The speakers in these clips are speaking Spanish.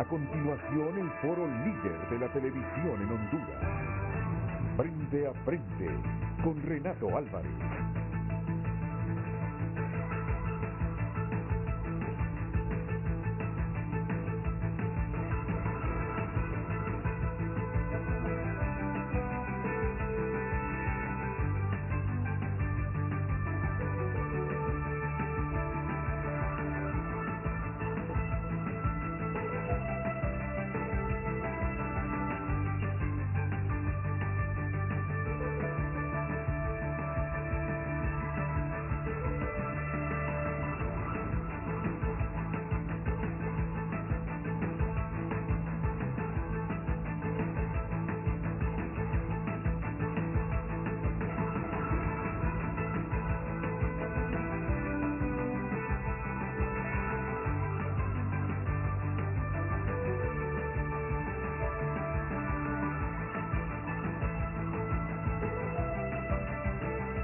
A continuación, el foro líder de la televisión en Honduras. Frente a frente, con Renato Álvarez.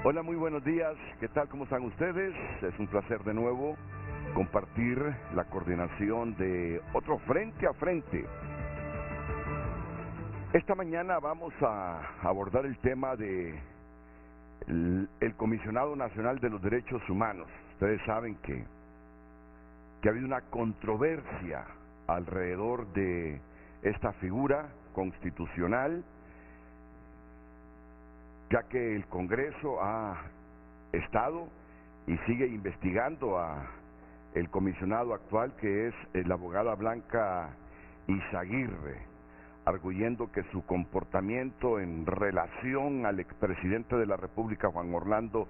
Hola, muy buenos días. ¿Qué tal? ¿Cómo están ustedes? Es un placer de nuevo compartir la coordinación de otro Frente a Frente. Esta mañana vamos a abordar el tema de el Comisionado Nacional de los Derechos Humanos. Ustedes saben que ha habido una controversia alrededor de esta figura constitucional, ya que el Congreso ha estado y sigue investigando a el comisionado actual, que es la abogada Blanca Izaguirre, arguyendo que su comportamiento en relación al expresidente de la República, Juan Orlando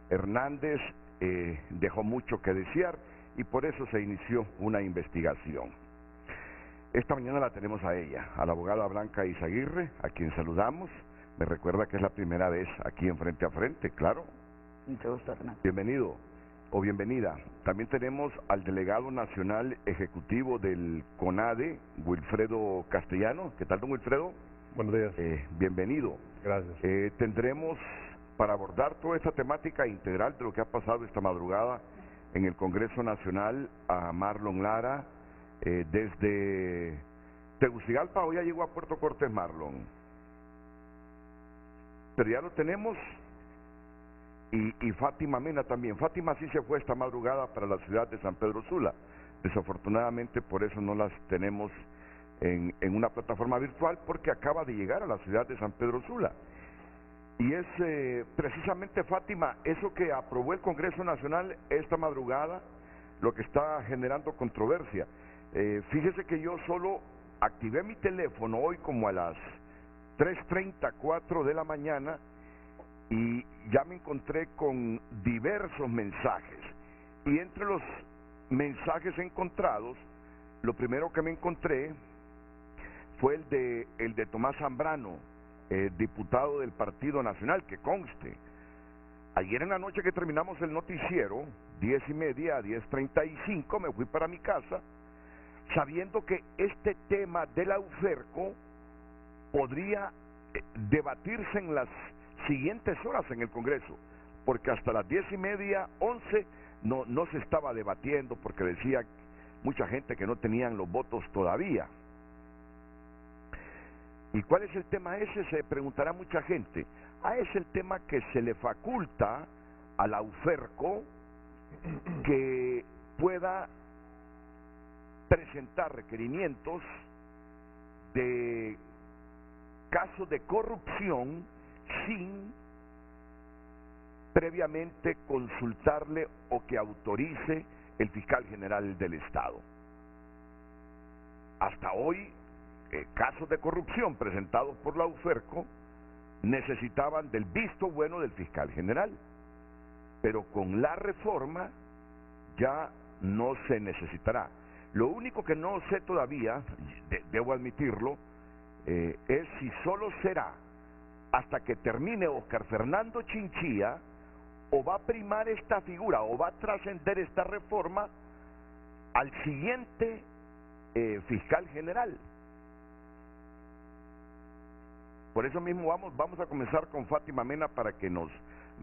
Hernández, dejó mucho que desear, y por eso se inició una investigación. Esta mañana la tenemos a ella, a la abogada Blanca Izaguirre, a quien saludamos. Me recuerda que es la primera vez aquí en Frente a Frente, claro. Mucho gusto, Renato. Bienvenido o bienvenida. También tenemos al delegado nacional ejecutivo del CONADE, Wilfredo Castellano. ¿Qué tal, don Wilfredo? Buenos días. Bienvenido. Gracias. Tendremos, para abordar toda esta temática integral de lo que ha pasado esta madrugada en el Congreso Nacional, a Marlon Lara, desde Tegucigalpa. Hoy ya llegó a Puerto Cortés, Marlon. Pero ya lo tenemos, y Fátima Mena también. Fátima sí se fue esta madrugada para la ciudad de San Pedro Sula. Desafortunadamente, por eso no las tenemos en una plataforma virtual, porque acaba de llegar a la ciudad de San Pedro Sula. Y es precisamente, Fátima, eso que aprobó el Congreso Nacional esta madrugada, lo que está generando controversia. Fíjese que yo solo activé mi teléfono hoy como a las 3:34 de la mañana, y ya me encontré con diversos mensajes, y entre los mensajes encontrados, lo primero que me encontré fue el de Tomás Zambrano, diputado del Partido Nacional, que conste. Ayer en la noche que terminamos el noticiero, 10:30 a 10:35, me fui para mi casa, sabiendo que este tema de la UFERCO podría debatirse en las siguientes horas en el Congreso, porque hasta las 10:30, 11, no se estaba debatiendo, porque decía mucha gente que no tenían los votos todavía. ¿Y cuál es el tema ese? Se preguntará mucha gente. Es el tema que se le faculta a la UFERCO que pueda presentar requerimientos de casos de corrupción sin previamente consultarle o que autorice el fiscal general del Estado. Hasta hoy, casos de corrupción presentados por la UFERCO necesitaban del visto bueno del fiscal general, pero con la reforma ya no se necesitará. Lo único que no sé todavía, debo admitirlo, es si solo será hasta que termine Óscar Fernando Chinchilla, o va a primar esta figura, o va a trascender esta reforma al siguiente fiscal general. Por eso mismo vamos a comenzar con Fátima Mena para que nos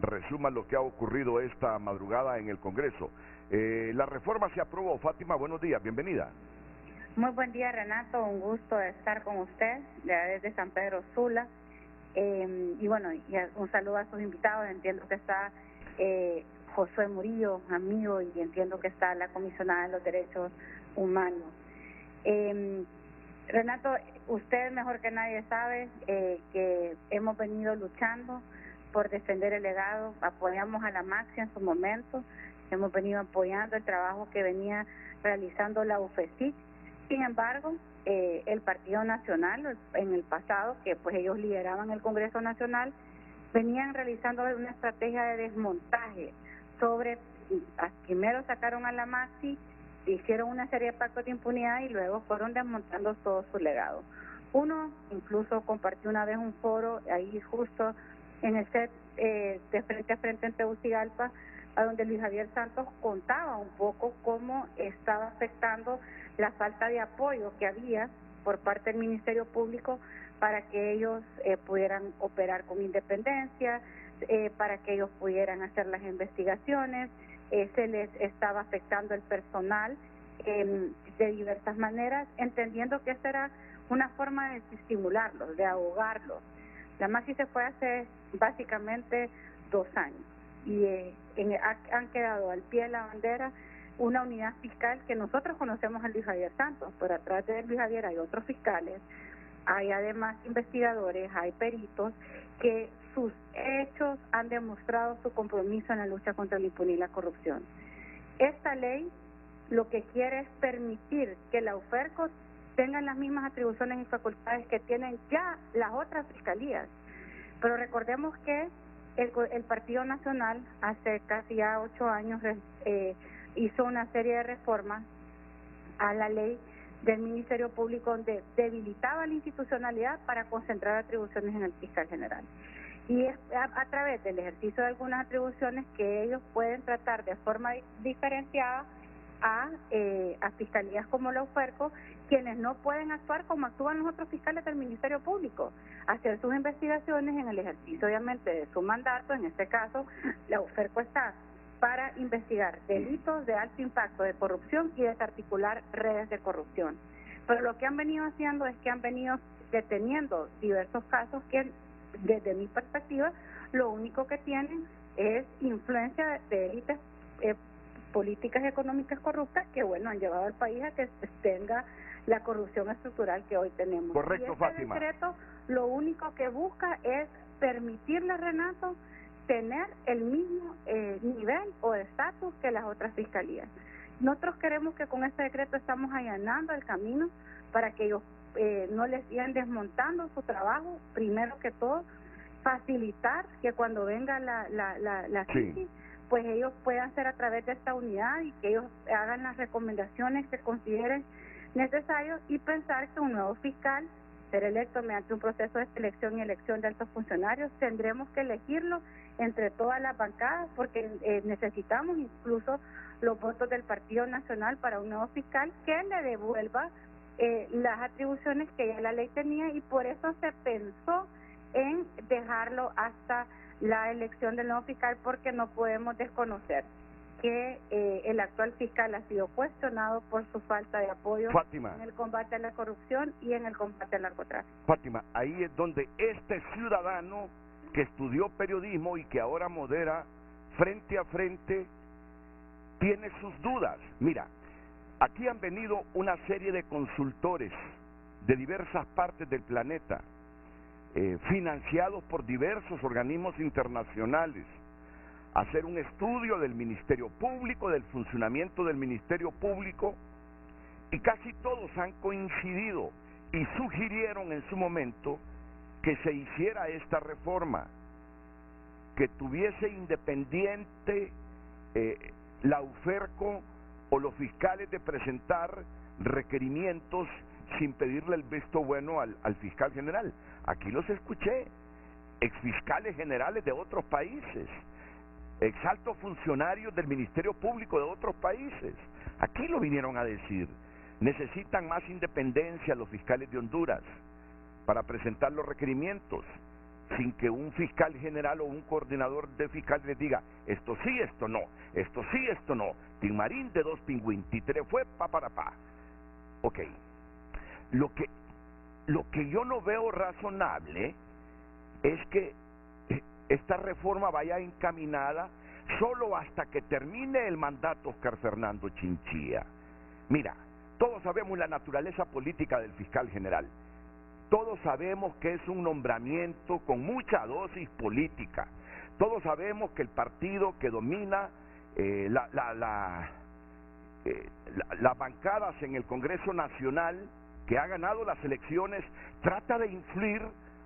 resuma lo que ha ocurrido esta madrugada en el Congreso. La reforma se aprobó. Fátima, buenos días, bienvenida. Muy buen día, Renato. Un gusto estar con usted desde San Pedro Sula. Y bueno, un saludo a sus invitados. Entiendo que está Josué Murillo, amigo, y entiendo que está la comisionada de los derechos humanos. Renato, usted mejor que nadie sabe que hemos venido luchando por defender el legado. Apoyamos a la Maxi en su momento, hemos venido apoyando el trabajo que venía realizando la UFECIC. Sin embargo, el Partido Nacional en el pasado, que pues ellos lideraban el Congreso Nacional, venían realizando una estrategia de desmontaje sobre, primero sacaron a la Maxi, hicieron una serie de pactos de impunidad y luego fueron desmontando todo su legado. Uno incluso compartió una vez un foro ahí justo en el set de frente a frente en Tegucigalpa, a donde Luis Javier Santos contaba un poco cómo estaba afectando la falta de apoyo que había por parte del Ministerio Público para que ellos pudieran operar con independencia, para que ellos pudieran hacer las investigaciones. Se les estaba afectando el personal de diversas maneras, entendiendo que esa era una forma de estimularlos, de ahogarlos. La Maxi se fue hace básicamente 2 años y han quedado al pie de la bandera una unidad fiscal que nosotros conocemos a Luis Javier Santos, pero atrás de Luis Javier hay otros fiscales, hay además investigadores, hay peritos que sus hechos han demostrado su compromiso en la lucha contra la impunidad y la corrupción. Esta ley lo que quiere es permitir que la UFERCO tenga las mismas atribuciones y facultades que tienen ya las otras fiscalías. Pero recordemos que el Partido Nacional hace casi ya 8 años hizo una serie de reformas a la ley del Ministerio Público donde debilitaba la institucionalidad para concentrar atribuciones en el fiscal general. Y es a través del ejercicio de algunas atribuciones que ellos pueden tratar de forma diferenciada a fiscalías como la UFERCO, quienes no pueden actuar como actúan los otros fiscales del Ministerio Público, hacer sus investigaciones en el ejercicio obviamente de su mandato. En este caso, la UFERCO está para investigar delitos de alto impacto de corrupción y desarticular redes de corrupción. Pero lo que han venido haciendo es que han venido deteniendo diversos casos que, desde mi perspectiva, lo único que tienen es influencia de élites políticas económicas corruptas que, bueno, han llevado al país a que tenga la corrupción estructural que hoy tenemos. Correcto, y este Fátima. decreto lo único que busca es permitirle, Renato, tener el mismo nivel o estatus que las otras fiscalías. Nosotros queremos que con este decreto estamos allanando el camino para que ellos no les sigan desmontando su trabajo, primero que todo, facilitar que cuando venga la crisis, pues ellos puedan ser a través de esta unidad y que ellos hagan las recomendaciones que consideren necesarios y pensar que un nuevo fiscal ser electo mediante un proceso de selección y elección de altos funcionarios, tendremos que elegirlo entre todas las bancadas porque necesitamos incluso los votos del Partido Nacional para un nuevo fiscal que le devuelva las atribuciones que ya la ley tenía, y por eso se pensó en dejarlo hasta la elección del nuevo fiscal, porque no podemos desconocer que el actual fiscal ha sido cuestionado por su falta de apoyo, Fátima, en el combate a la corrupción y en el combate al narcotráfico. Fátima, ahí es donde este ciudadano que estudió periodismo y que ahora modera Frente a Frente tiene sus dudas. Mira, aquí han venido una serie de consultores de diversas partes del planeta, financiados por diversos organismos internacionales, a hacer un estudio del Ministerio Público, del funcionamiento del Ministerio Público, y casi todos han coincidido y sugirieron en su momento que se hiciera esta reforma, que tuviese independiente la UFERCO o los fiscales de presentar requerimientos sin pedirle el visto bueno al fiscal general. Aquí los escuché, exfiscales generales de otros países, exaltos funcionarios del Ministerio Público de otros países. Aquí lo vinieron a decir. Necesitan más independencia los fiscales de Honduras para presentar los requerimientos, sin que un fiscal general o un coordinador de fiscales les diga esto sí, esto no, esto sí, esto no. Tin Marín de Dos Pingüín, títere fue pa para pa. Ok. lo que yo no veo razonable es que esta reforma vaya encaminada solo hasta que termine el mandato Oscar Fernando Chinchilla. Mira, todos sabemos la naturaleza política del fiscal general. Todos sabemos que es un nombramiento con mucha dosis política. Todos sabemos que el partido que domina las bancadas en el Congreso Nacional, que ha ganado las elecciones, trata de influir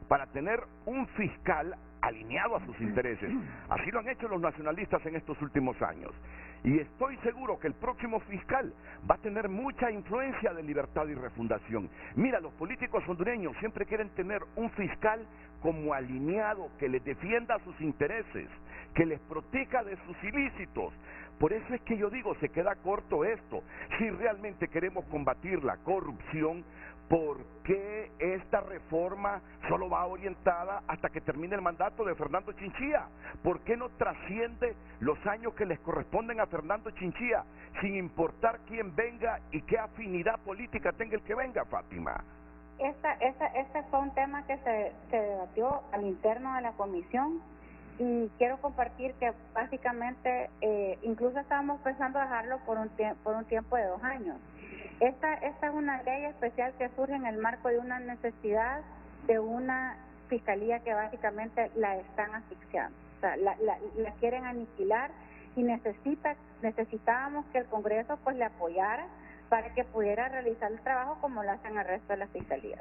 para tener un fiscal alineado a sus intereses. Así lo han hecho los nacionalistas en estos últimos años. Y estoy seguro que el próximo fiscal va a tener mucha influencia de Libertad y Refundación. Mira, los políticos hondureños siempre quieren tener un fiscal como alineado, que les defienda sus intereses, que les proteja de sus ilícitos. Por eso es que yo digo, se queda corto esto. Si realmente queremos combatir la corrupción, ¿por qué esta reforma solo va orientada hasta que termine el mandato de Fernando Chinchilla? ¿Por qué no trasciende los años que les corresponden a Fernando Chinchilla, sin importar quién venga y qué afinidad política tenga el que venga, Fátima? Este fue un tema que se debatió al interno de la comisión, y quiero compartir que básicamente incluso estábamos pensando dejarlo por un tiempo de 2 años. Esta es una ley especial que surge en el marco de una necesidad de una fiscalía que básicamente la están asfixiando, o sea, la quieren aniquilar, y necesitábamos que el Congreso pues le apoyara para que pudiera realizar el trabajo como lo hacen el resto de las fiscalías.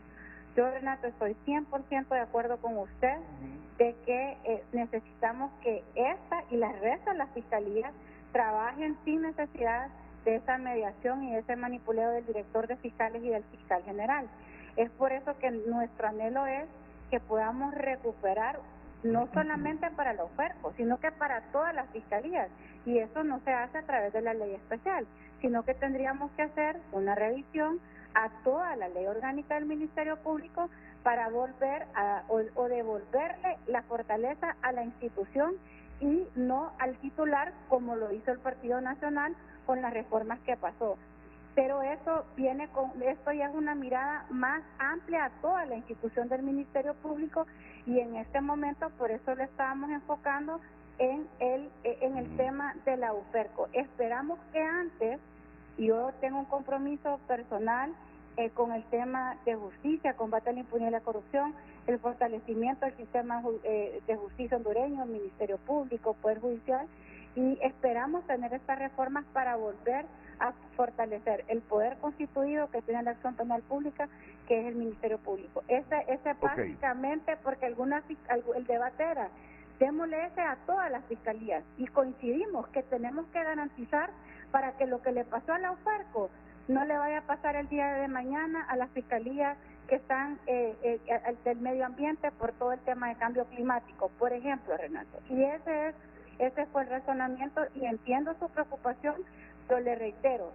Yo, Renato, estoy 100% de acuerdo con usted de que necesitamos que esta y las restas de las fiscalías trabajen sin necesidad de esa mediación y de ese manipuleo del director de fiscales y del fiscal general. Es por eso que nuestro anhelo es que podamos recuperar no solamente para la OFERCO, sino que para todas las fiscalías, y eso no se hace a través de la ley especial, sino que tendríamos que hacer una revisión a toda la ley orgánica del Ministerio Público para volver o devolverle la fortaleza a la institución y no al titular, como lo hizo el Partido Nacional con las reformas que pasó. Pero esto ya es una mirada más amplia a toda la institución del Ministerio Público, y en este momento por eso lo estábamos enfocando en el tema de la UFERCO. Esperamos que antes, y yo tengo un compromiso personal con el tema de justicia, combate a la impunidad y la corrupción, el fortalecimiento del sistema de justicia hondureño, el Ministerio Público, Poder Judicial, y esperamos tener estas reformas para volver a fortalecer el poder constituido que tiene la acción penal pública, que es el Ministerio Público. Ese básicamente, porque el debate era, démosle ese a todas las fiscalías, y coincidimos que tenemos que garantizar para que lo que le pasó a la UFERCO no le vaya a pasar el día de mañana a las fiscalías que están del medio ambiente por todo el tema de cambio climático, por ejemplo, Renato. Y ese fue el razonamiento, y entiendo su preocupación, pero le reitero,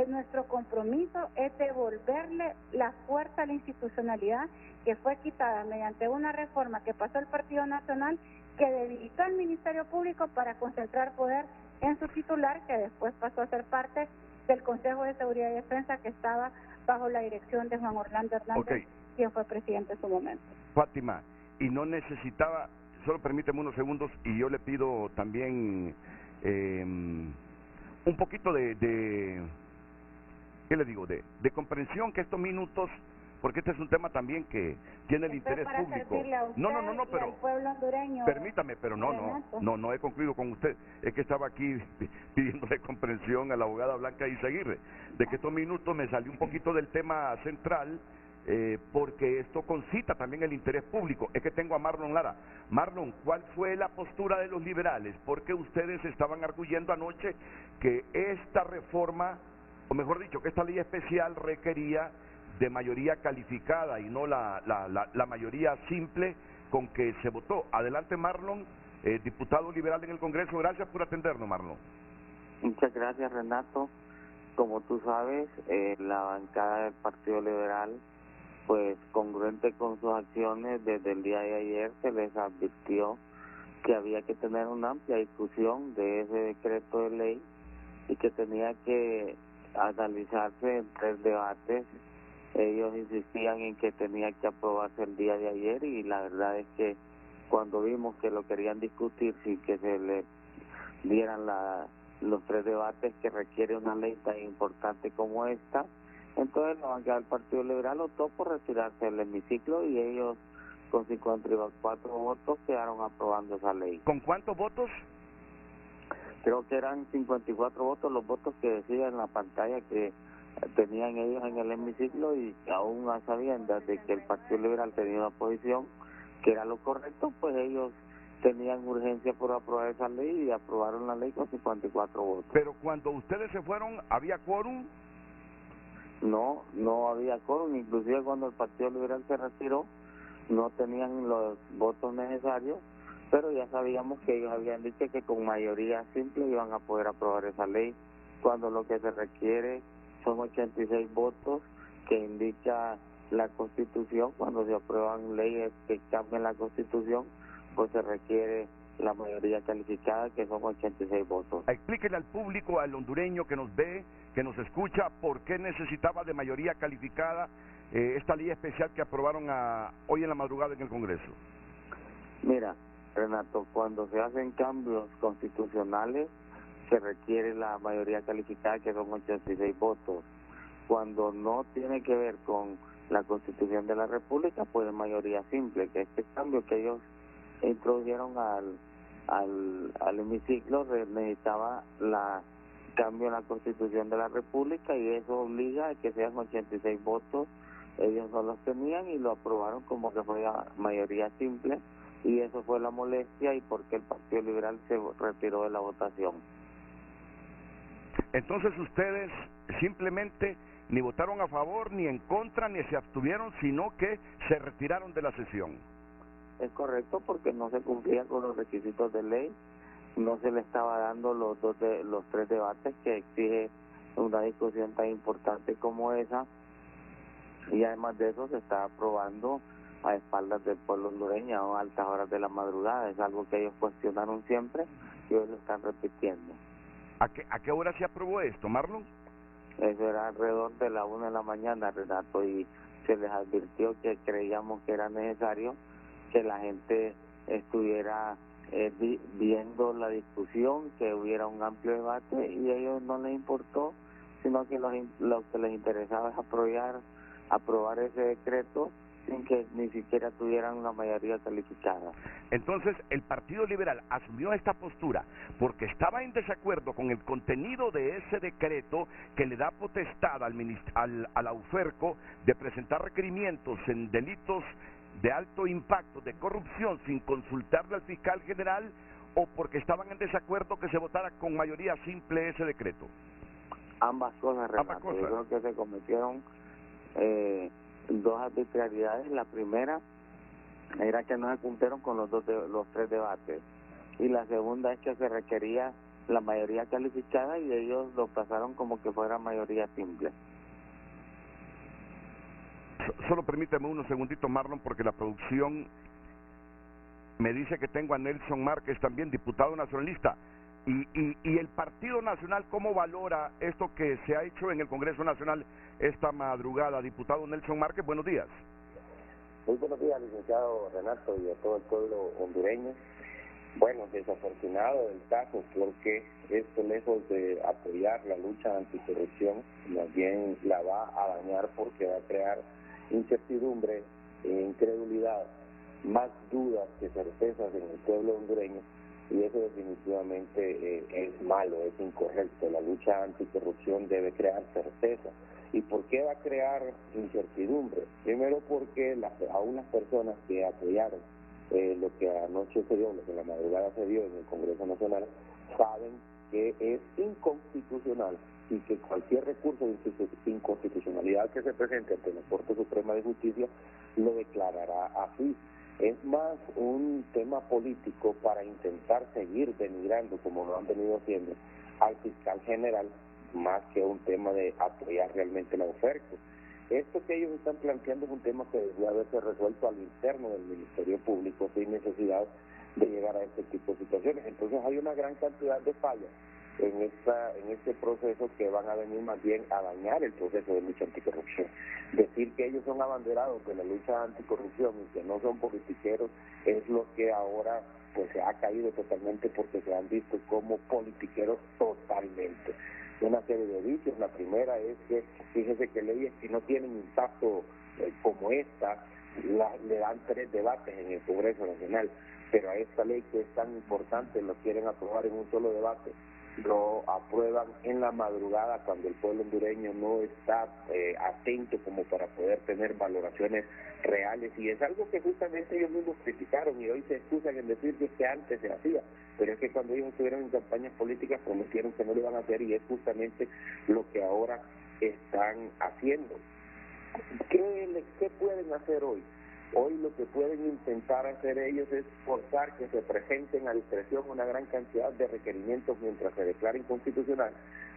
nuestro compromiso es devolverle la fuerza a la institucionalidad que fue quitada mediante una reforma que pasó el Partido Nacional, que debilitó al Ministerio Público para concentrar poder en su titular, que después pasó a ser parte del Consejo de Seguridad y Defensa, que estaba bajo la dirección de Juan Orlando Hernández, quien fue presidente en su momento. Fátima, y no necesitaba, solo permíteme unos segundos, y yo le pido también un poquito ¿qué le digo? De comprensión, que estos minutos, porque este es un tema también que tiene el interés público. No, pero al pueblo hondureño, permítame, pero no he concluido con usted. Es que estaba aquí pidiéndole comprensión a la abogada Blanca Izaguirre, de que estos minutos me salió un poquito del tema central, porque esto concita también el interés público. Es que tengo a Marlon Lara. Marlon, ¿cuál fue la postura de los liberales? Porque ustedes estaban arguyendo anoche que esta reforma, o mejor dicho, que esta ley especial requería de mayoría calificada y no la mayoría simple con que se votó. Adelante, Marlon, diputado liberal en el Congreso. Gracias por atendernos, Marlon. Muchas gracias, Renato. Como tú sabes, la bancada del Partido Liberal, pues congruente con sus acciones, desde el día de ayer se les advirtió que había que tener una amplia discusión de ese decreto de ley y que tenía que analizarse en 3 debates Ellos insistían en que tenía que aprobarse el día de ayer y la verdad es que cuando vimos que lo querían discutir sin que se le dieran los 3 debates que requiere una ley tan importante como esta, entonces la bancada del Partido Liberal optó por retirarse del hemiciclo y ellos con 54 votos quedaron aprobando esa ley. ¿Con cuántos votos? Creo que eran 54 votos los votos que decía en la pantalla que tenían ellos en el hemiciclo, y aún a sabiendas de que el Partido Liberal tenía una posición que era lo correcto, pues ellos tenían urgencia por aprobar esa ley y aprobaron la ley con 54 votos. Pero cuando ustedes se fueron, ¿había quórum? No había quórum, inclusive cuando el Partido Liberal se retiró, no tenían los votos necesarios, pero ya sabíamos que ellos habían dicho que con mayoría simple iban a poder aprobar esa ley, cuando lo que se requiere son 86 votos que indica la Constitución. Cuando se aprueban leyes que cambian la Constitución, pues se requiere la mayoría calificada, que son 86 votos. Explíquenle al público, al hondureño que nos ve, que nos escucha, por qué necesitaba de mayoría calificada esta ley especial que aprobaron hoy en la madrugada en el Congreso. Mira, Renato, cuando se hacen cambios constitucionales, se requiere la mayoría calificada, que son 86 votos. Cuando no tiene que ver con la Constitución de la República, pues es mayoría simple, que este cambio que ellos introdujeron al hemiciclo necesitaba cambio en la Constitución de la República, y eso obliga a que sean 86 votos. Ellos no los tenían y lo aprobaron como que fue mayoría simple, y eso fue la molestia y porque el Partido Liberal se retiró de la votación. Entonces ustedes simplemente ni votaron a favor, ni en contra, ni se abstuvieron, sino que se retiraron de la sesión. Es correcto, porque no se cumplía con los requisitos de ley, no se le estaba dando los 3 debates que exige una discusión tan importante como esa, y además de eso se está aprobando a espaldas del pueblo hondureño a altas horas de la madrugada. Es algo que ellos cuestionaron siempre y hoy lo están repitiendo. ¿A qué hora se aprobó esto, Marlon? Eso era alrededor de la 1 de la mañana, Renato, y se les advirtió que creíamos que era necesario que la gente estuviera viendo la discusión, que hubiera un amplio debate, y a ellos no les importó, sino que lo que les interesaba es aprobar ese decreto sin que ni siquiera tuvieran una mayoría calificada. Entonces, el Partido Liberal asumió esta postura porque estaba en desacuerdo con el contenido de ese decreto que le da potestad a la UFERCO de presentar requerimientos en delitos de alto impacto, de corrupción, sin consultarle al fiscal general, o porque estaban en desacuerdo que se votara con mayoría simple ese decreto. Ambas cosas, Renato. Ambas cosas. Yo creo que se cometieron 2 arbitrariedades. La primera era que no se cumplieron con los 3 debates, y la segunda es que se requería la mayoría calificada y ellos lo pasaron como que fuera mayoría simple. Solo permíteme unos segunditos, Marlon, porque la producción me dice que tengo a Nelson Márquez también, diputado nacionalista. Y el Partido Nacional, ¿cómo valora esto que se ha hecho en el Congreso Nacional esta madrugada? Diputado Nelson Márquez, buenos días. Muy buenos días, licenciado Renato, y a todo el pueblo hondureño. Bueno, desafortunado el caso, porque esto, lejos de apoyar la lucha anticorrupción, más bien la va a dañar, porque va a crear incertidumbre e incredulidad, más dudas que certezas en el pueblo hondureño, y eso definitivamente es malo, es incorrecto. La lucha anticorrupción debe crear certeza. ¿Y por qué va a crear incertidumbre? Primero porque a unas personas que apoyaron lo que anoche se dio, lo que en la madrugada se dio en el Congreso Nacional, saben que es inconstitucional, y que cualquier recurso de inconstitucionalidad que se presente ante la Corte Suprema de Justicia lo declarará así. Es más un tema político para intentar seguir denigrando, como lo han venido haciendo, al fiscal general, más que un tema de apoyar realmente la oferta. Esto que ellos están planteando es un tema que debería haberse resuelto al interno del Ministerio Público sin necesidad de llegar a este tipo de situaciones. Entonces hay una gran cantidad de fallas en este proceso, que van a venir más bien a dañar el proceso de lucha anticorrupción. Decir que ellos son abanderados de la lucha anticorrupción y que no son politiqueros es lo que ahora pues se ha caído totalmente, porque se han visto como politiqueros totalmente. Una serie de vicios. La primera es que, fíjese que leyes que no tienen impacto como esta, le dan 3 debates en el Congreso Nacional, pero a esta ley que es tan importante lo quieren aprobar en un solo debate. Lo aprueban en la madrugada, cuando el pueblo hondureño no está atento como para poder tener valoraciones reales, y es algo que justamente ellos mismos criticaron y hoy se excusan en decir que antes se hacía, pero es que cuando ellos estuvieron en campañas políticas prometieron que no lo iban a hacer, y es justamente lo que ahora están haciendo. ¿Qué pueden hacer hoy? Hoy lo que pueden intentar hacer ellos es forzar que se presenten a discreción una gran cantidad de requerimientos mientras se declara inconstitucional,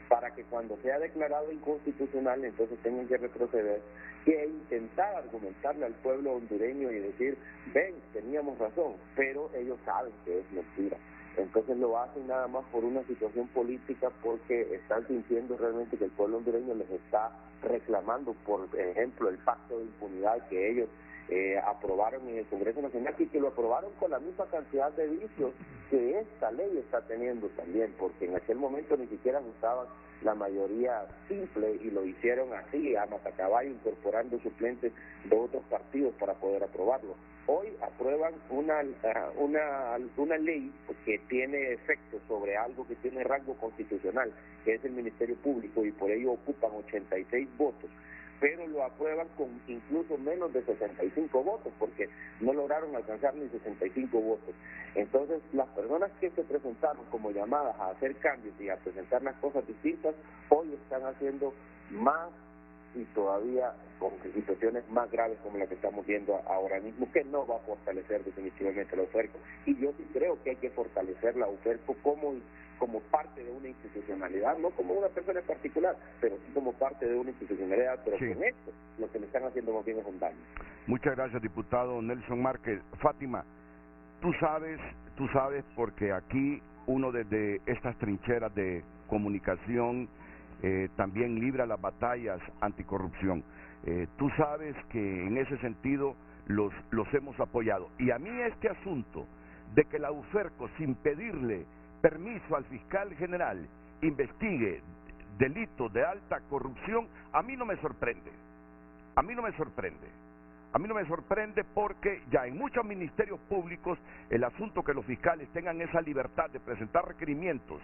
para que cuando sea declarado inconstitucional entonces tengan que retroceder e intentar argumentarle al pueblo hondureño y decir, ven, teníamos razón, pero ellos saben que es mentira. Entonces lo hacen nada más por una situación política, porque están sintiendo realmente que el pueblo hondureño les está reclamando, por ejemplo, el pacto de impunidad que ellos aprobaron en el Congreso Nacional, y que lo aprobaron con la misma cantidad de vicios que esta ley está teniendo también, porque en aquel momento ni siquiera usaban la mayoría simple y lo hicieron así, a matacaballo, incorporando suplentes de otros partidos para poder aprobarlo. Hoy aprueban una ley que tiene efecto sobre algo que tiene rango constitucional, que es el Ministerio Público, y por ello ocupan 86 votos. Pero lo aprueban con incluso menos de 65 votos, porque no lograron alcanzar ni 65 votos. Entonces, las personas que se presentaron como llamadas a hacer cambios y a presentar las cosas distintas, hoy están haciendo más, y todavía con situaciones más graves como la que estamos viendo ahora mismo, que no va a fortalecer definitivamente la UFERCO. Y yo sí creo que hay que fortalecer la UFERCO como parte de una institucionalidad, no como una persona en particular, pero sí como parte de una institucionalidad, pero sí. Con esto lo que le están haciendo más bien es un daño. Muchas gracias, diputado Nelson Márquez. Fátima, tú sabes porque aquí uno desde estas trincheras de comunicación también libra las batallas anticorrupción. Tú sabes que en ese sentido los hemos apoyado. Y a mí este asunto de que la UFERCO, sin pedirle permiso al fiscal general, investigue delitos de alta corrupción, a mí no me sorprende. A mí no me sorprende porque ya en muchos ministerios públicos el asunto que los fiscales tengan esa libertad de presentar requerimientos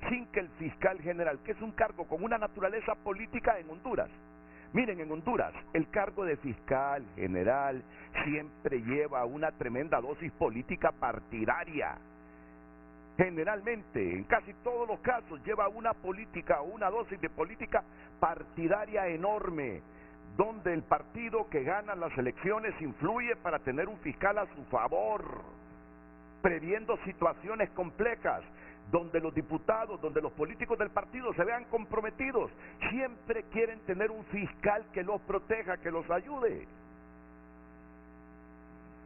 sin que el fiscal general, que es un cargo con una naturaleza política en Honduras, miren, en Honduras el cargo de fiscal general siempre lleva una tremenda dosis política partidaria. Generalmente, en casi todos los casos, lleva una política o una dosis de política partidaria enorme, donde el partido que gana las elecciones influye para tener un fiscal a su favor, previendo situaciones complejas, donde los diputados, donde los políticos del partido se vean comprometidos, siempre quieren tener un fiscal que los proteja, que los ayude.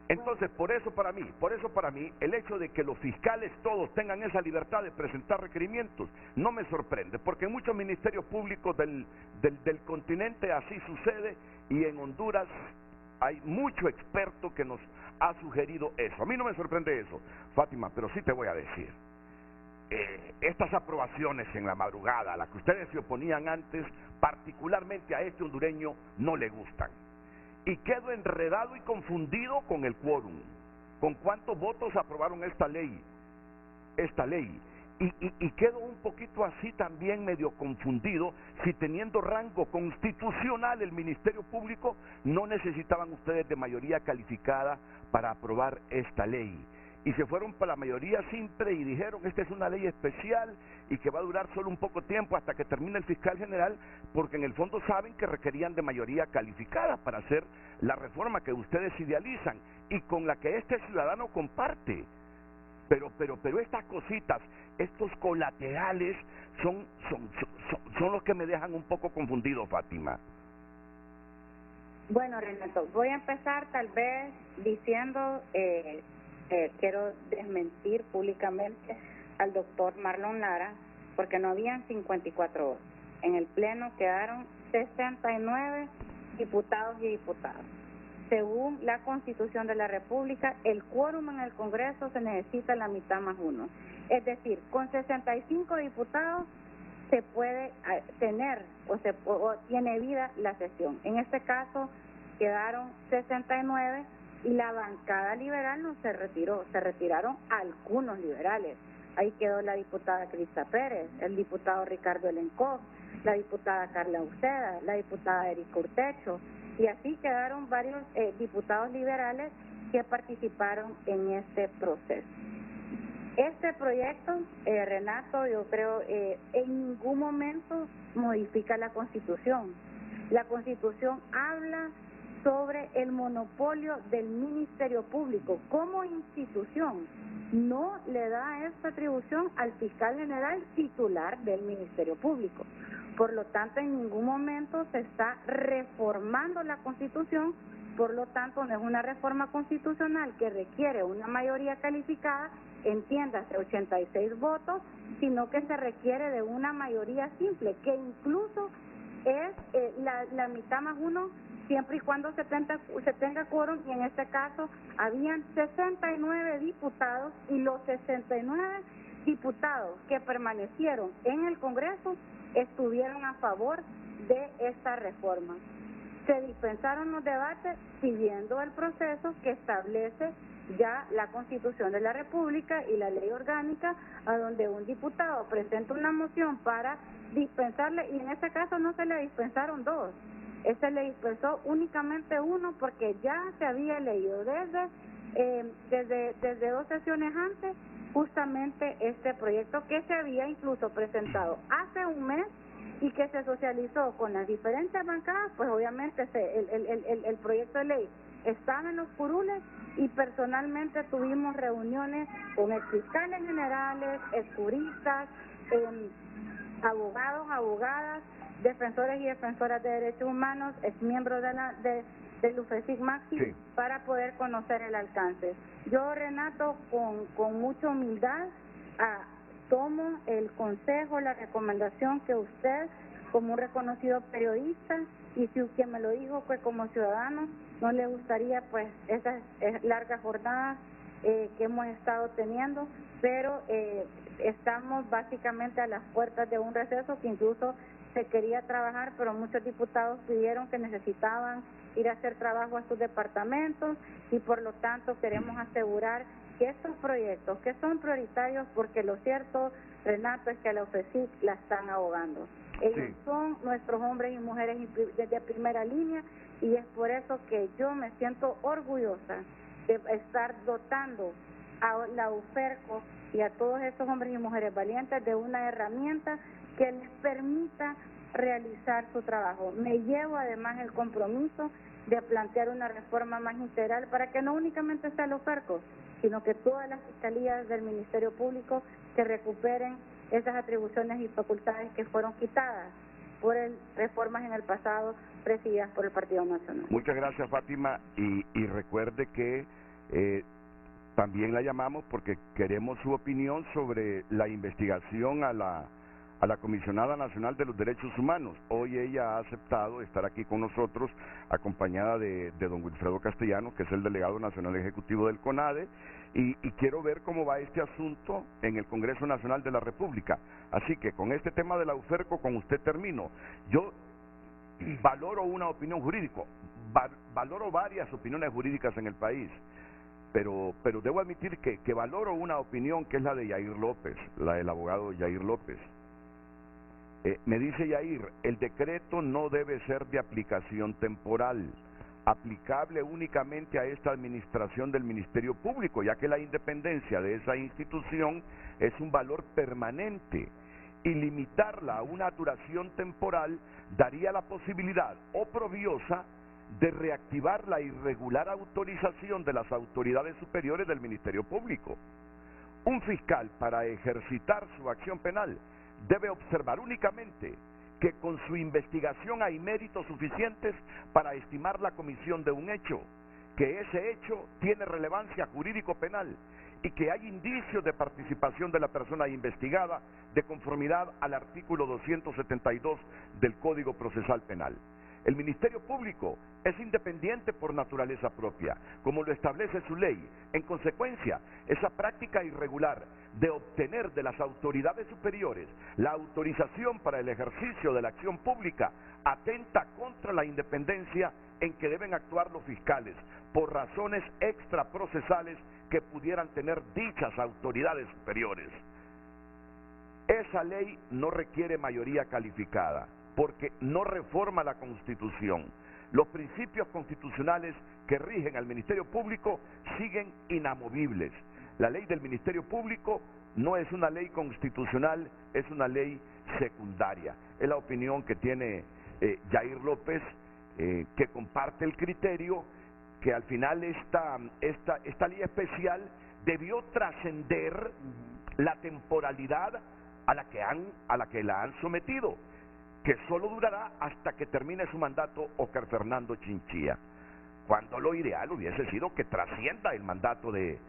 Entonces, por eso para mí, el hecho de que los fiscales todos tengan esa libertad de presentar requerimientos, no me sorprende, porque en muchos ministerios públicos del continente así sucede, y en Honduras hay mucho experto que nos ha sugerido eso. A mí no me sorprende eso, Fátima, pero sí te voy a decir, estas aprobaciones en la madrugada, a las que ustedes se oponían antes, particularmente a este hondureño, no le gustan. Y quedo enredado y confundido con el quórum, con cuántos votos aprobaron esta ley, y quedo un poquito así también medio confundido, si teniendo rango constitucional el Ministerio Público, no necesitaban ustedes de mayoría calificada para aprobar esta ley, y se fueron para la mayoría simple y dijeron, esta es una ley especial y que va a durar solo un poco tiempo hasta que termine el fiscal general, porque en el fondo saben que requerían de mayoría calificada para hacer la reforma que ustedes idealizan y con la que este ciudadano comparte. Pero estas cositas, estos colaterales son los que me dejan un poco confundido, Fátima. Bueno, Renato, voy a empezar tal vez diciendo, quiero desmentir públicamente al doctor Marlon Lara, porque no habían 54 votos. En el Pleno quedaron 69 diputados y diputadas. Según la Constitución de la República, el quórum en el Congreso se necesita la mitad más uno. Es decir, con 65 diputados se puede tener o tiene vida la sesión. En este caso quedaron 69 y la bancada liberal no se retiró, se retiraron algunos liberales. Ahí quedó la diputada Crista Pérez, el diputado Ricardo Elencó, la diputada Carla Uceda, la diputada Erika Urtecho, y así quedaron varios diputados liberales que participaron en este proceso. Este proyecto, Renato, yo creo en ningún momento modifica la Constitución. La Constitución habla sobre el monopolio del Ministerio Público como institución. No le da esta atribución al fiscal general titular del Ministerio Público. Por lo tanto, en ningún momento se está reformando la Constitución, por lo tanto, no es una reforma constitucional que requiere una mayoría calificada, entiéndase 86 votos, sino que se requiere de una mayoría simple, que incluso es la mitad más uno, siempre y cuando se tenga quórum, y en este caso habían 69 diputados, y los 69 diputados que permanecieron en el Congreso estuvieron a favor de esta reforma. Se dispensaron los debates siguiendo el proceso que establece ya la Constitución de la República y la Ley Orgánica, a donde un diputado presenta una moción para dispensarle, y en este caso no se le dispensaron dos, se le dispensó únicamente uno, porque ya se había leído desde 2 sesiones antes justamente este proyecto, que se había incluso presentado hace un mes y que se socializó con las diferentes bancadas. Pues obviamente el proyecto de ley estaba en los curules, y personalmente tuvimos reuniones con exfiscales generales, juristas, abogados, abogadas, defensores y defensoras de derechos humanos, exmiembros del UFESIC Maxi, sí, para poder conocer el alcance. Yo, Renato, con mucha humildad tomo el consejo, la recomendación que usted, como un reconocido periodista, y si quien me lo dijo que como ciudadano no le gustaría pues esas largas jornadas que hemos estado teniendo, pero estamos básicamente a las puertas de un receso que incluso se quería trabajar, pero muchos diputados pidieron que necesitaban ir a hacer trabajo a sus departamentos, y por lo tanto queremos asegurar que estos proyectos que son prioritarios, porque lo cierto, Renato, es que a la UFESIC la están ahogando. Ellos sí son nuestros hombres y mujeres de primera línea, y es por eso que yo me siento orgullosa de estar dotando a la UFERCO y a todos esos hombres y mujeres valientes de una herramienta que les permita realizar su trabajo. Me llevo además el compromiso de plantear una reforma más integral para que no únicamente sea la UFERCO, sino que todas las fiscalías del Ministerio Público que recuperen esas atribuciones y facultades que fueron quitadas por reformas en el pasado presididas por el Partido Nacional. Muchas gracias, Fátima, y recuerde que también la llamamos porque queremos su opinión sobre la investigación a la Comisionada Nacional de los Derechos Humanos. Hoy ella ha aceptado estar aquí con nosotros, acompañada de don Wilfredo Castellano, que es el delegado nacional ejecutivo del CONADE, y quiero ver cómo va este asunto en el Congreso Nacional de la República. Así que con este tema de la UFERCO, con usted termino. Yo valoro una opinión jurídica, valoro varias opiniones jurídicas en el país, pero debo admitir que valoro una opinión que es la de Yair López, la del abogado Yair López. Me dice Yair, el decreto no debe ser de aplicación temporal, aplicable únicamente a esta administración del Ministerio Público, ya que la independencia de esa institución es un valor permanente, y limitarla a una duración temporal daría la posibilidad oprobiosa de reactivar la irregular autorización de las autoridades superiores del Ministerio Público. Un fiscal, para ejercitar su acción penal, debe observar únicamente que con su investigación hay méritos suficientes para estimar la comisión de un hecho, que ese hecho tiene relevancia jurídico-penal y que hay indicios de participación de la persona investigada de conformidad al artículo 272 del Código Procesal Penal. El Ministerio Público es independiente por naturaleza propia, como lo establece su ley. En consecuencia, esa práctica irregular de obtener de las autoridades superiores la autorización para el ejercicio de la acción pública atenta contra la independencia en que deben actuar los fiscales por razones extraprocesales que pudieran tener dichas autoridades superiores. Esa ley no requiere mayoría calificada, porque no reforma la Constitución. Los principios constitucionales que rigen al Ministerio Público siguen inamovibles. La ley del Ministerio Público no es una ley constitucional, es una ley secundaria. Es la opinión que tiene Yair López, que comparte el criterio que al final esta ley especial debió trascender la temporalidad a la que la han sometido, que solo durará hasta que termine su mandato Óscar Fernando Chinchilla, cuando lo ideal hubiese sido que trascienda el mandato de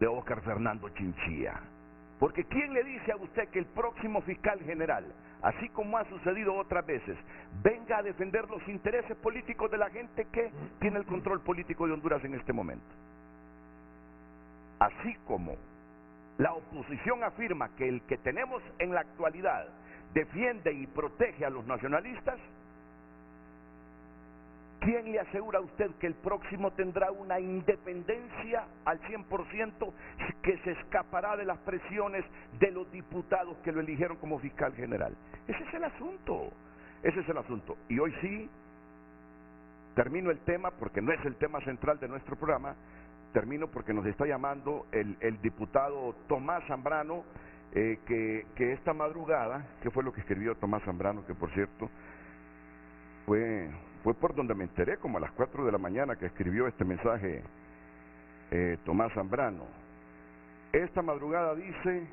Óscar Fernando Chinchilla. Porque ¿quién le dice a usted que el próximo fiscal general, así como ha sucedido otras veces, venga a defender los intereses políticos de la gente que tiene el control político de Honduras en este momento? Así como la oposición afirma que el que tenemos en la actualidad defiende y protege a los nacionalistas, ¿quién le asegura a usted que el próximo tendrá una independencia al 100% que se escapará de las presiones de los diputados que lo eligieron como fiscal general? Ese es el asunto, ese es el asunto. Y hoy sí, termino el tema porque no es el tema central de nuestro programa, termino porque nos está llamando el diputado Tomás Zambrano, que esta madrugada, ¿qué fue lo que escribió Tomás Zambrano? Que por cierto, fue por donde me enteré, como a las 4 de la mañana que escribió este mensaje Tomás Zambrano. Esta madrugada dice,